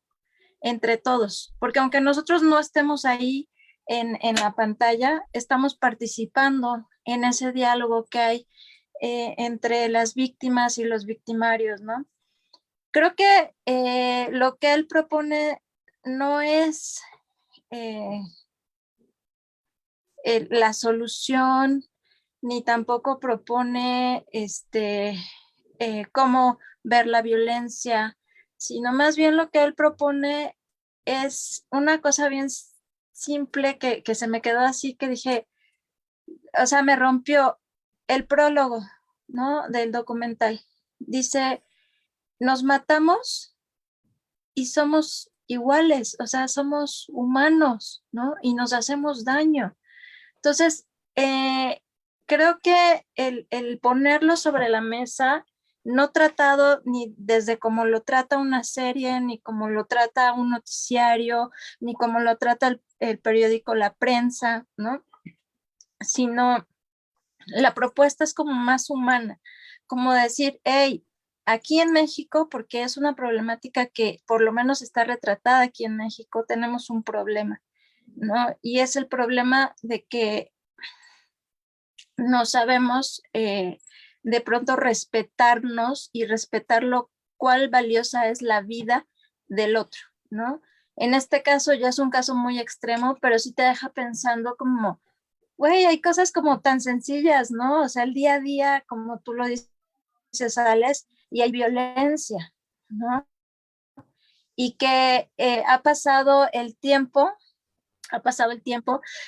[SPEAKER 2] entre todos, porque aunque nosotros no estemos ahí en la pantalla, estamos participando en ese diálogo que hay entre las víctimas y los victimarios, ¿no? Creo que lo que él propone no es la solución, ni tampoco propone cómo ver la violencia, sino más bien lo que él propone es una cosa bien simple que se me quedó así, que dije, o sea, me rompió el prólogo, ¿no? Del documental. Dice, nos matamos y somos iguales, o sea, somos humanos, ¿no? Y nos hacemos daño. Entonces, creo que el ponerlo sobre la mesa, no tratado ni desde cómo lo trata una serie, ni cómo lo trata un noticiario, ni cómo lo trata el periódico La Prensa, ¿no? Sino la propuesta es como más humana, como decir, hey, aquí en México, porque es una problemática que por lo menos está retratada aquí en México, tenemos un problema, ¿no? Y es el problema de que no sabemos de pronto respetarnos y respetar lo cuál valiosa es la vida del otro, ¿no? En este caso ya es un caso muy extremo, pero sí te deja pensando como, güey, hay cosas como tan sencillas, ¿no? O sea, el día a día, como tú lo dices, Alex, y hay violencia, ¿no? Y que ha pasado el tiempo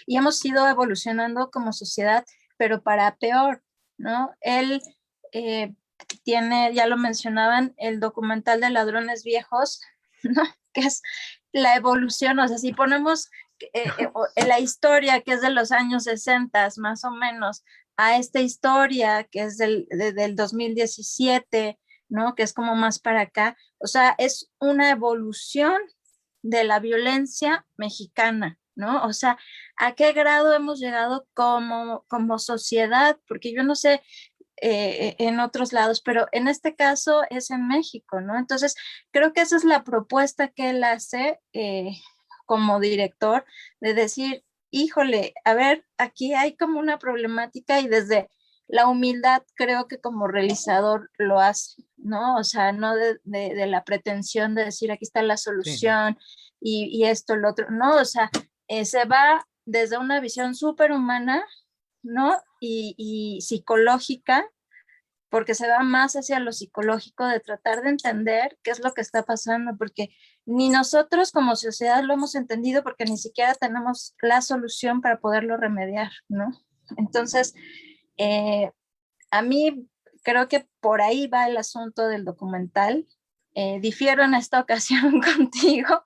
[SPEAKER 2] y hemos ido evolucionando como sociedad, pero para peor, ¿no? Él tiene, ya lo mencionaban, el documental de Ladrones Viejos, ¿no? Que es la evolución, o sea, si ponemos la historia que es de los años 60 más o menos a esta historia que es del 2017, ¿no? Que es como más para acá, o sea, es una evolución de la violencia mexicana, ¿no? O sea, ¿a qué grado hemos llegado como sociedad? Porque yo no sé en otros lados, pero en este caso es en México, ¿no? Entonces, creo que esa es la propuesta que él hace como director, de decir, híjole, a ver, aquí hay como una problemática y desde la humildad creo que como realizador lo hace, ¿no? O sea, no de la pretensión de decir, aquí está la solución y esto, lo otro, no, o sea, se va desde una visión súper humana, ¿no? Y psicológica, porque se va más hacia lo psicológico de tratar de entender qué es lo que está pasando, porque ni nosotros como sociedad lo hemos entendido porque ni siquiera tenemos la solución para poderlo remediar, ¿no? Entonces, a mí creo que por ahí va el asunto del documental. Difiero en esta ocasión contigo.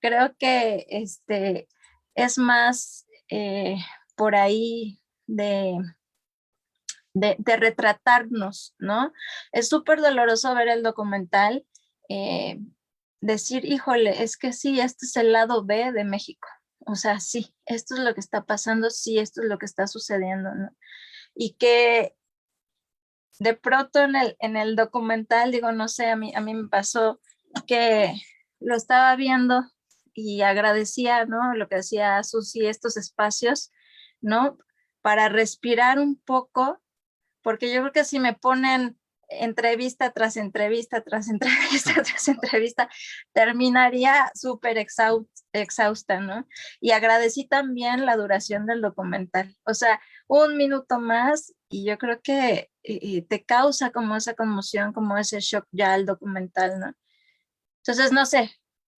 [SPEAKER 2] Creo que es más por ahí de retratarnos, ¿no? Es súper doloroso ver el documental, decir, híjole, es que sí, este es el lado B de México. O sea, sí, esto es lo que está pasando, sí, esto es lo que está sucediendo, ¿no? Y que de pronto en el documental, digo, no sé, a mí me pasó que lo estaba viendo y agradecía, ¿no? Lo que decía Susi, estos espacios, ¿no? Para respirar un poco, porque yo creo que si me ponen entrevista tras entrevista, tras entrevista, tras entrevista, terminaría súper exhausta, ¿no? Y agradecí también la duración del documental, o sea, un minuto más y yo creo que te causa como esa conmoción, como ese shock ya el documental, ¿no? Entonces, no sé,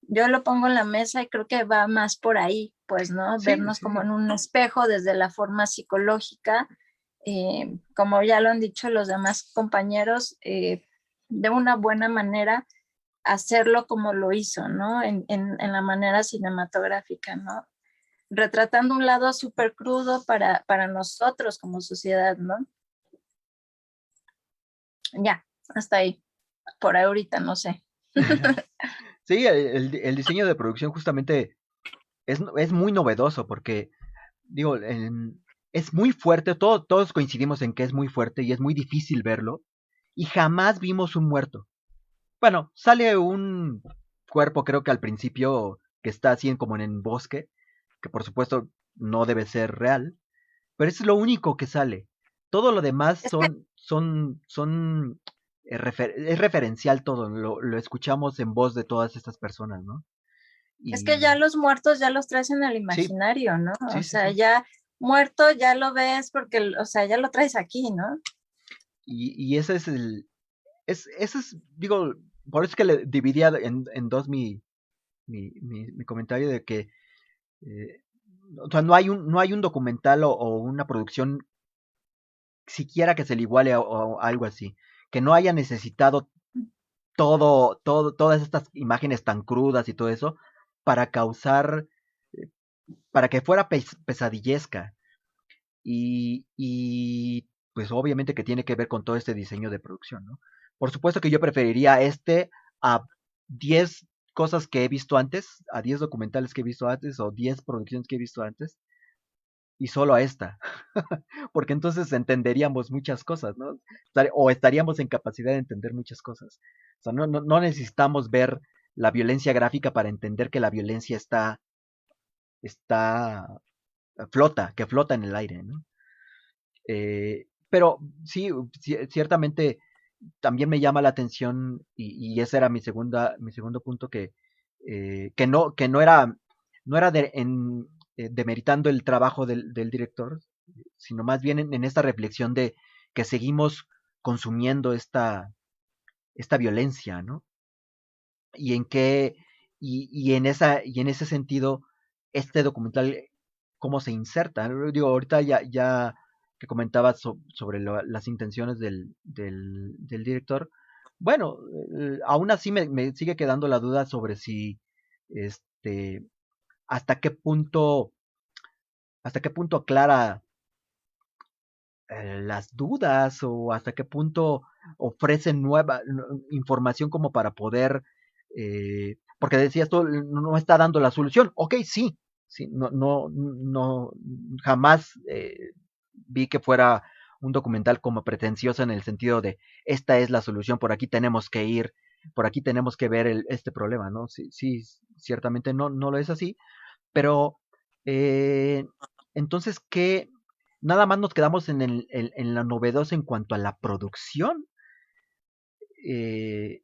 [SPEAKER 2] yo lo pongo en la mesa y creo que va más por ahí, pues, ¿no?
[SPEAKER 10] Sí,
[SPEAKER 2] Vernos
[SPEAKER 10] sí.
[SPEAKER 2] como en un espejo desde la forma psicológica, como ya lo han dicho los demás compañeros, de una buena manera hacerlo como lo hizo, ¿no? En la manera cinematográfica, ¿no? Retratando un lado súper crudo para nosotros como sociedad, ¿no? Ya, hasta ahí. Por ahorita, no sé.
[SPEAKER 10] Sí, el diseño de producción justamente es muy novedoso porque, digo, es muy fuerte, todos coincidimos en que es muy fuerte y es muy difícil verlo, y jamás vimos un muerto. Bueno, sale un cuerpo, creo que al principio, que está así como en el bosque, que por supuesto no debe ser real, pero es lo único que sale. Todo lo demás
[SPEAKER 2] Es que
[SPEAKER 10] es referencial todo, lo escuchamos en voz de todas estas personas, ¿no?
[SPEAKER 2] Es que
[SPEAKER 10] Y
[SPEAKER 2] ya los muertos ya los traes en el
[SPEAKER 10] sí,
[SPEAKER 2] imaginario, ¿no? O
[SPEAKER 10] sí, sí,
[SPEAKER 2] sea,
[SPEAKER 10] sí.
[SPEAKER 2] ya muerto ya lo ves porque, o sea, ya lo traes aquí, ¿no?
[SPEAKER 10] Y ese es ese es, digo, por eso es que le dividía en dos mi comentario de que, eh, o sea, no hay un documental o una producción siquiera que se le iguale o algo así, que no haya necesitado todas estas imágenes tan crudas y todo eso para causar, eh, para que fuera pesadillesca. Y pues obviamente que tiene que ver con todo este diseño de producción, ¿no? Por supuesto que yo preferiría a 10 cosas que he visto antes, a 10 documentales que he visto antes o 10 producciones que he visto antes y solo a esta, porque entonces entenderíamos muchas cosas, ¿no? O estaríamos en capacidad de entender muchas cosas. O sea, no necesitamos ver la violencia gráfica para entender que la violencia está que flota en el aire, ¿no? Pero sí, ciertamente también me llama la atención y ese era mi segundo punto que no era demeritando el trabajo del director, sino más bien en esta reflexión de que seguimos consumiendo esta violencia, ¿no? Y en qué, y en ese sentido, este documental, cómo se inserta. Digo, ahorita ya que comentabas sobre las intenciones del director, bueno, aún así me sigue quedando la duda sobre si, este, hasta qué punto, hasta qué punto aclara las dudas o hasta qué punto ofrece nueva información como para poder, porque decías tú, no está dando la solución. Ok, sí, Sí, no, jamás vi que fuera un documental como pretencioso en el sentido de esta es la solución, por aquí tenemos que ir, por aquí tenemos que ver este problema, ¿no? Sí, sí, ciertamente no lo es así, pero eh, entonces, ¿qué? Nada más nos quedamos en la novedosa en cuanto a la producción. Eh,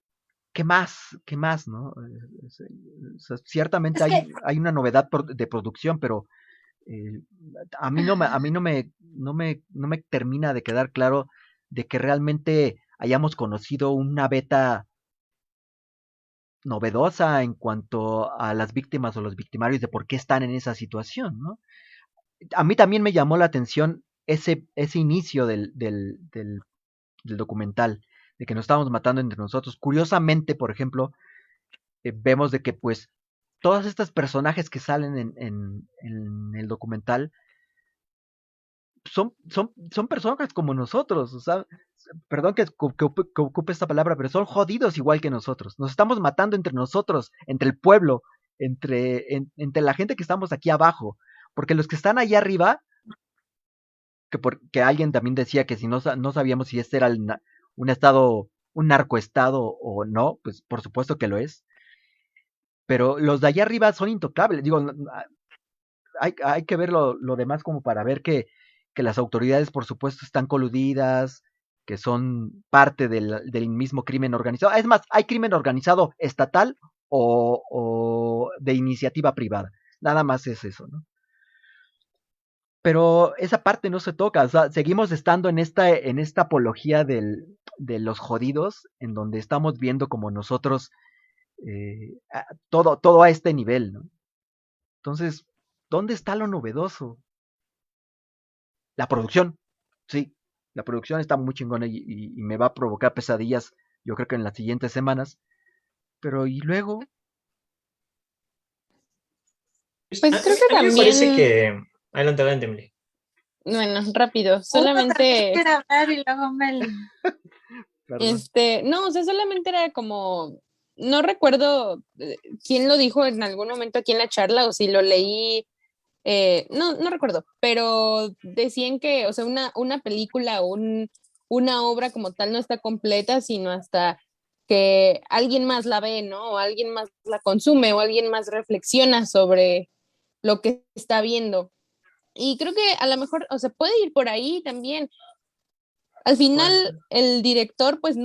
[SPEAKER 10] ¿Qué más? ¿Qué más, no? Ciertamente
[SPEAKER 2] Es que
[SPEAKER 10] hay una novedad de producción, pero eh, a mí no me termina de quedar claro de que realmente hayamos conocido una beta novedosa en cuanto a las víctimas o los victimarios de por qué están en esa situación, ¿no? A mí también me llamó la atención ese inicio del documental, de que nos estábamos matando entre nosotros. Curiosamente, por ejemplo, vemos de que pues todos estos personajes que salen en el documental son personas como nosotros, o sea, perdón que ocupe esta palabra, pero son jodidos igual que nosotros. Nos estamos matando entre nosotros, entre el pueblo, entre la gente que estamos aquí abajo, porque los que están allá arriba, que alguien también decía que si no sabíamos si este era un estado, un narcoestado o no, pues por supuesto que lo es, pero los de allá arriba son intocables, digo, hay que ver lo demás como para ver que las autoridades, por supuesto, están coludidas, que son parte del mismo crimen organizado. Es más, hay crimen organizado estatal o de iniciativa privada. Nada más es eso, ¿no? Pero esa parte no se toca, o sea, seguimos estando en esta apología de los jodidos, en donde estamos viendo como nosotros todo a este nivel, ¿no? Entonces, ¿dónde está lo novedoso? La producción, sí, la producción está muy chingona y me va a provocar pesadillas, yo creo que en las siguientes semanas. Pero ¿y luego?
[SPEAKER 11] Pues creo que
[SPEAKER 13] A mí me parece
[SPEAKER 11] también,
[SPEAKER 13] que... Adelante, adelante, Emily.
[SPEAKER 11] bueno, rápido,
[SPEAKER 2] también
[SPEAKER 11] solamente,
[SPEAKER 2] quiere hablar y luego Meli.
[SPEAKER 10] Perdón.
[SPEAKER 11] no, o sea, solamente era como, no recuerdo quién lo dijo en algún momento aquí en la charla o si lo leí, no recuerdo, pero decían que, o sea, una película o una obra como tal no está completa, sino hasta que alguien más la ve, ¿no? O alguien más la consume o alguien más reflexiona sobre lo que está viendo. Y creo que a lo mejor, o sea, puede ir por ahí también. Al final, el director, pues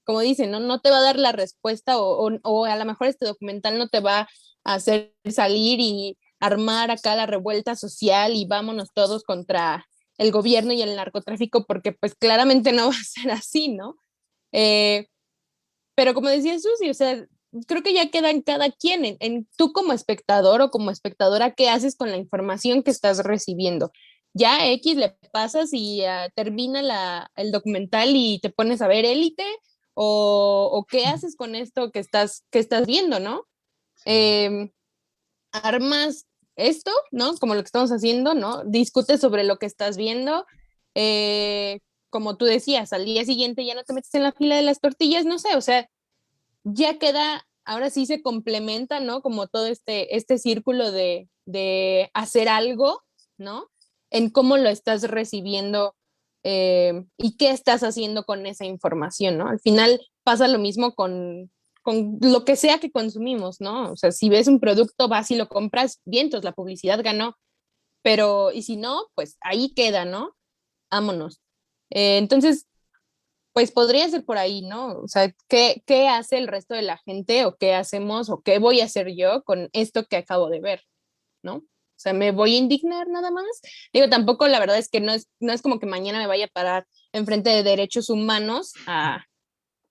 [SPEAKER 11] como dicen, no te va a dar la respuesta o a lo mejor este documental no te va a hacer salir y armar acá la revuelta social y vámonos todos contra el gobierno y el narcotráfico, porque pues claramente no va a ser así, ¿no? Eh, pero como decía Susi, o sea, creo que ya queda en cada quien, tú como espectador o como espectadora, ¿qué haces con la información que estás recibiendo? Ya X le pasas y termina el documental y te pones a ver Élite, o qué haces con esto que estás viendo, ¿no? Eh, armas esto, ¿no? Como lo que estamos haciendo, ¿no? Discutes sobre lo que estás viendo. Como tú decías, al día siguiente ya no te metes en la fila de las tortillas, no sé, o sea, ya queda, ahora sí se complementa, ¿no? Como todo este círculo de hacer algo, ¿no? En cómo lo estás recibiendo y qué estás haciendo con esa información, ¿no? Al final pasa lo mismo con lo que sea que consumimos, ¿no? O sea, si ves un producto, vas y lo compras, bien, entonces la publicidad ganó, pero y si no, pues ahí queda, ¿no? Vámonos. Entonces, pues podría ser por ahí, ¿no? O sea, ¿qué hace el resto de la gente o qué hacemos o qué voy a hacer yo con esto que acabo de ver, ¿no? O sea, ¿me voy a indignar nada más? Digo, tampoco la verdad es que no es como que mañana me vaya a parar enfrente de derechos humanos a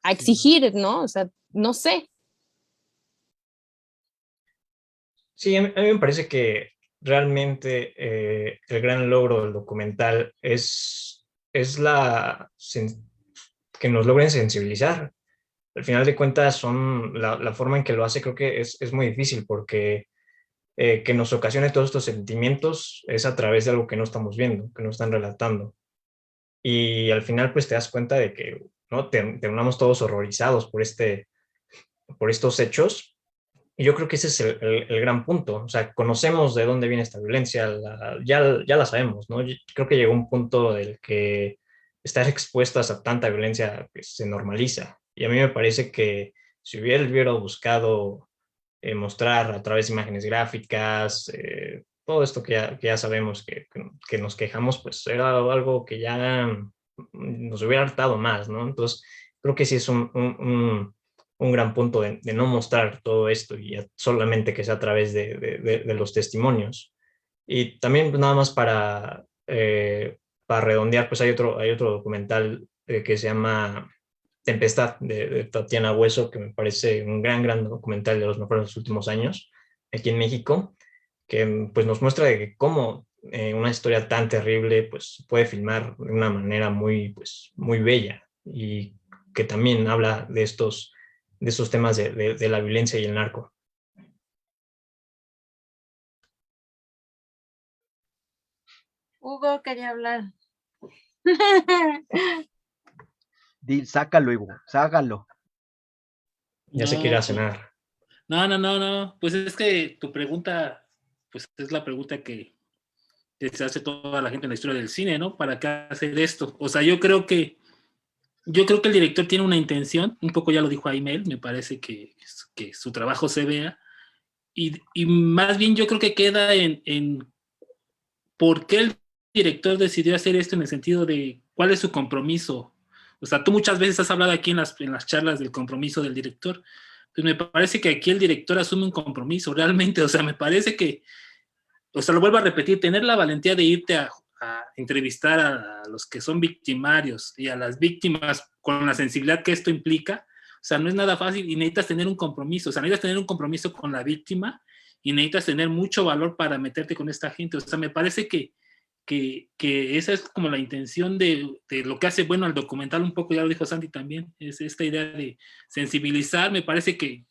[SPEAKER 11] exigir, ¿no? O sea, no sé.
[SPEAKER 13] Sí, a mí me parece que realmente el gran logro del documental es que nos logren sensibilizar. Al final de cuentas, la forma en que lo hace creo que es muy difícil porque que nos ocasione todos estos sentimientos es a través de algo que no estamos viendo, que no están relatando. Y al final pues te das cuenta de que ¿no? Terminamos todos horrorizados por estos hechos Y yo creo que ese es el gran punto. O sea, conocemos de dónde viene esta violencia, ya la sabemos, ¿no? Yo creo que llegó un punto del que estar expuestas a tanta violencia pues, se normaliza. Y a mí me parece que si hubiera buscado mostrar a través de imágenes gráficas, todo esto que ya sabemos que nos quejamos, pues era algo que ya nos hubiera hartado más, ¿no? Entonces, creo que sí es un gran punto de no mostrar todo esto y solamente que sea a través de los testimonios. Y también pues, nada más para redondear, pues hay otro documental que se llama Tempestad de Tatiana Hueso, que me parece un gran documental de los mejores de los últimos años aquí en México, que pues nos muestra de que cómo una historia tan terrible pues puede filmar de una manera muy bella y que también habla de estos temas de la violencia y el narco.
[SPEAKER 2] Hugo quería hablar.
[SPEAKER 10] Sácalo, Ivo, sácalo.
[SPEAKER 13] Ya se quiere cenar.
[SPEAKER 9] No. Pues es que tu pregunta, pues es la pregunta que se hace toda la gente en la historia del cine, ¿no? ¿Para qué hacer esto? O sea, yo creo que el director tiene una intención, un poco ya lo dijo Aimel, me parece que su trabajo se vea, y más bien yo creo que queda en por qué el director decidió hacer esto en el sentido de cuál es su compromiso. O sea, tú muchas veces has hablado aquí en las charlas del compromiso del director, pues me parece que aquí el director asume un compromiso realmente, o sea, me parece que, o sea, lo vuelvo a repetir, tener la valentía de irte a entrevistar a los que son victimarios y a las víctimas con la sensibilidad que esto implica, o sea, no es nada fácil y necesitas tener un compromiso, o sea, necesitas tener un compromiso con la víctima y necesitas tener mucho valor para meterte con esta gente, o sea, me parece que esa es como la intención de lo que hace bueno al documental, un poco ya lo dijo Santi también, es esta idea de sensibilizar, me parece que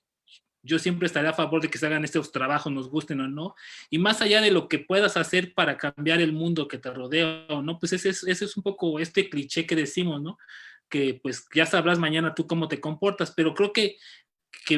[SPEAKER 9] yo siempre estaré a favor de que se hagan estos trabajos, nos gusten o no, y más allá de lo que puedas hacer para cambiar el mundo que te rodea o no, pues ese es un poco este cliché que decimos, ¿no? Que pues ya sabrás mañana tú cómo te comportas, pero creo que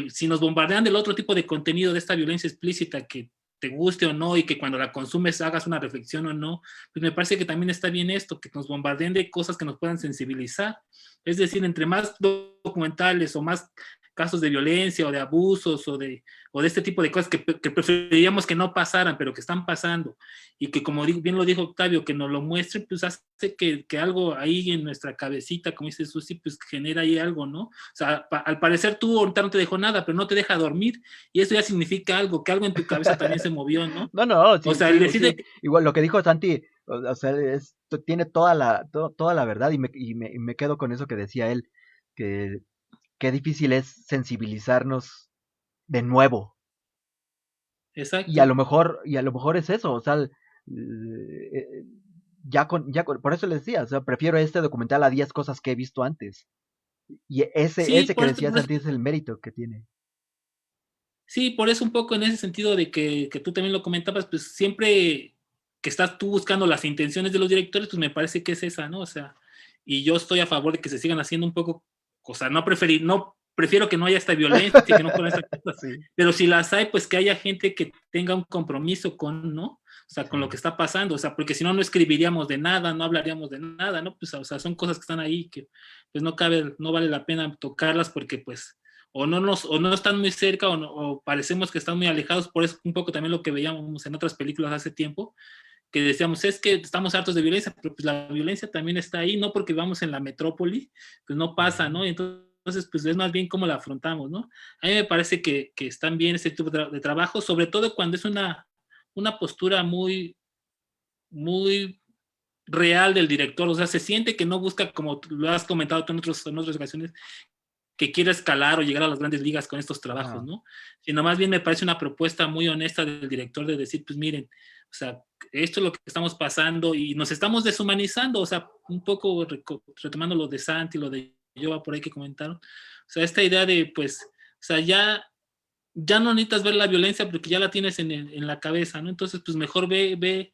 [SPEAKER 9] si nos bombardean del otro tipo de contenido, de esta violencia explícita que te guste o no y que cuando la consumes hagas una reflexión o no, pues me parece que también está bien esto, que nos bombardeen de cosas que nos puedan sensibilizar. Es decir, entre más documentales o más casos de violencia o de abusos o de este tipo de cosas que preferiríamos que no pasaran, pero que están pasando, y que como bien lo dijo Octavio, que nos lo muestre, pues hace que algo ahí en nuestra cabecita, como dice Susi, pues genera ahí algo, ¿no? O sea, al parecer tú ahorita no te dejó nada, pero no te deja dormir, y eso ya significa algo, que algo en tu cabeza también se movió, ¿no?
[SPEAKER 10] No, sí,
[SPEAKER 9] o sea,
[SPEAKER 10] sí. Igual lo que dijo Santi, o sea, tiene toda la verdad, y me quedo con eso que decía él, que qué difícil es sensibilizarnos de nuevo.
[SPEAKER 9] Exacto.
[SPEAKER 10] Y a lo mejor es eso, o sea, por eso les decía, o sea, prefiero este documental a 10 cosas que he visto antes. Y ese que decía Santi es el mérito que tiene.
[SPEAKER 9] Sí, por eso un poco en ese sentido de que tú también lo comentabas, pues siempre que estás tú buscando las intenciones de los directores, pues me parece que es esa, ¿no? O sea, y yo estoy a favor de que se sigan haciendo un poco, o sea, no prefiero que no haya esta violencia, que no con esta cosa, sí. Pero si las hay, pues que haya gente que tenga un compromiso con, ¿no? O sea, con lo que está pasando, o sea, porque si no, no escribiríamos de nada, no hablaríamos de nada, ¿no? Pues, o sea, son cosas que están ahí que, pues no vale la pena tocarlas porque, pues, o no están muy cerca o parecemos que están muy alejados, por eso un poco también lo que veíamos en otras películas hace tiempo, que decíamos, es que estamos hartos de violencia, pero pues la violencia también está ahí, no porque vamos en la metrópoli, pues no pasa, ¿no? Entonces, pues es más bien cómo la afrontamos, ¿no? A mí me parece que están bien este tipo de trabajo, sobre todo cuando es una postura muy, muy real del director, o sea, se siente que no busca, como lo has comentado tú en otras ocasiones, que quiere escalar o llegar a las grandes ligas con estos trabajos, ¿no? Sino más bien me parece una propuesta muy honesta del director de decir, pues miren, o sea, esto es lo que estamos pasando y nos estamos deshumanizando, o sea, un poco retomando lo de Santi, lo de Yoa por ahí que comentaron, o sea, esta idea de, pues, o sea, ya no necesitas ver la violencia porque ya la tienes en la cabeza, ¿no? Entonces, pues mejor ve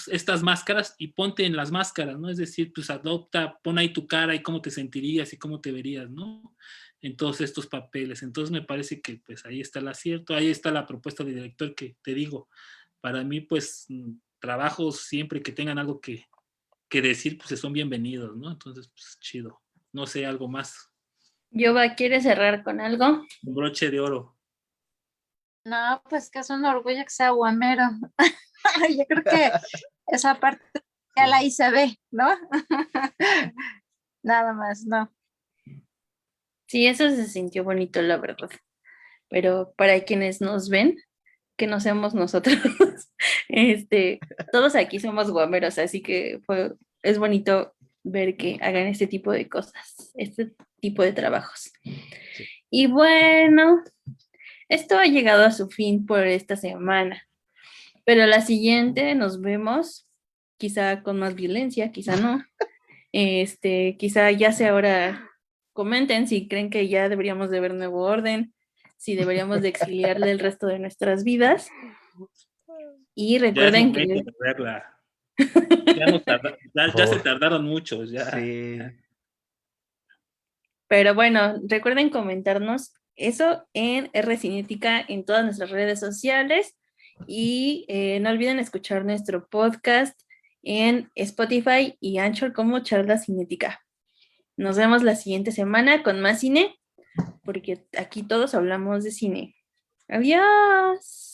[SPEAKER 9] estas máscaras y ponte en las máscaras, ¿no? Es decir, pues pon ahí tu cara y cómo te sentirías y cómo te verías, ¿no? en todos estos papeles. Entonces me parece que pues ahí está el acierto, ahí está la propuesta del director que te digo. Para mí pues trabajos siempre que tengan algo que decir pues son bienvenidos, ¿no? Entonces pues chido. No sé, algo más.
[SPEAKER 1] Yoba, ¿quieres cerrar con algo?
[SPEAKER 9] Un broche de oro.
[SPEAKER 2] No, pues que es un orgullo que sea guamero. Yo creo que esa parte ya la hice ve, ¿no? Nada más, no.
[SPEAKER 1] Sí, eso se sintió bonito, la verdad. Pero para quienes nos ven, que no seamos nosotros, todos aquí somos guameros, así que es bonito ver que hagan este tipo de cosas, este tipo de trabajos.
[SPEAKER 10] Sí.
[SPEAKER 1] Y bueno, esto ha llegado a su fin por esta semana, pero la siguiente nos vemos, quizá con más violencia, quizá no. Quizá ya sea ahora, comenten si creen que ya deberíamos de ver Nuevo Orden, si deberíamos de exiliarle el resto de nuestras vidas. Y recuerden
[SPEAKER 9] ya es
[SPEAKER 1] que...
[SPEAKER 9] de verla. Ya se tardaron mucho. Ya.
[SPEAKER 10] Sí.
[SPEAKER 1] Pero bueno, recuerden comentarnos eso en R Cinética en todas nuestras redes sociales y no olviden escuchar nuestro podcast en Spotify y Anchor como Charla Cinética. Nos vemos la siguiente semana con más cine, porque aquí todos hablamos de cine. Adiós.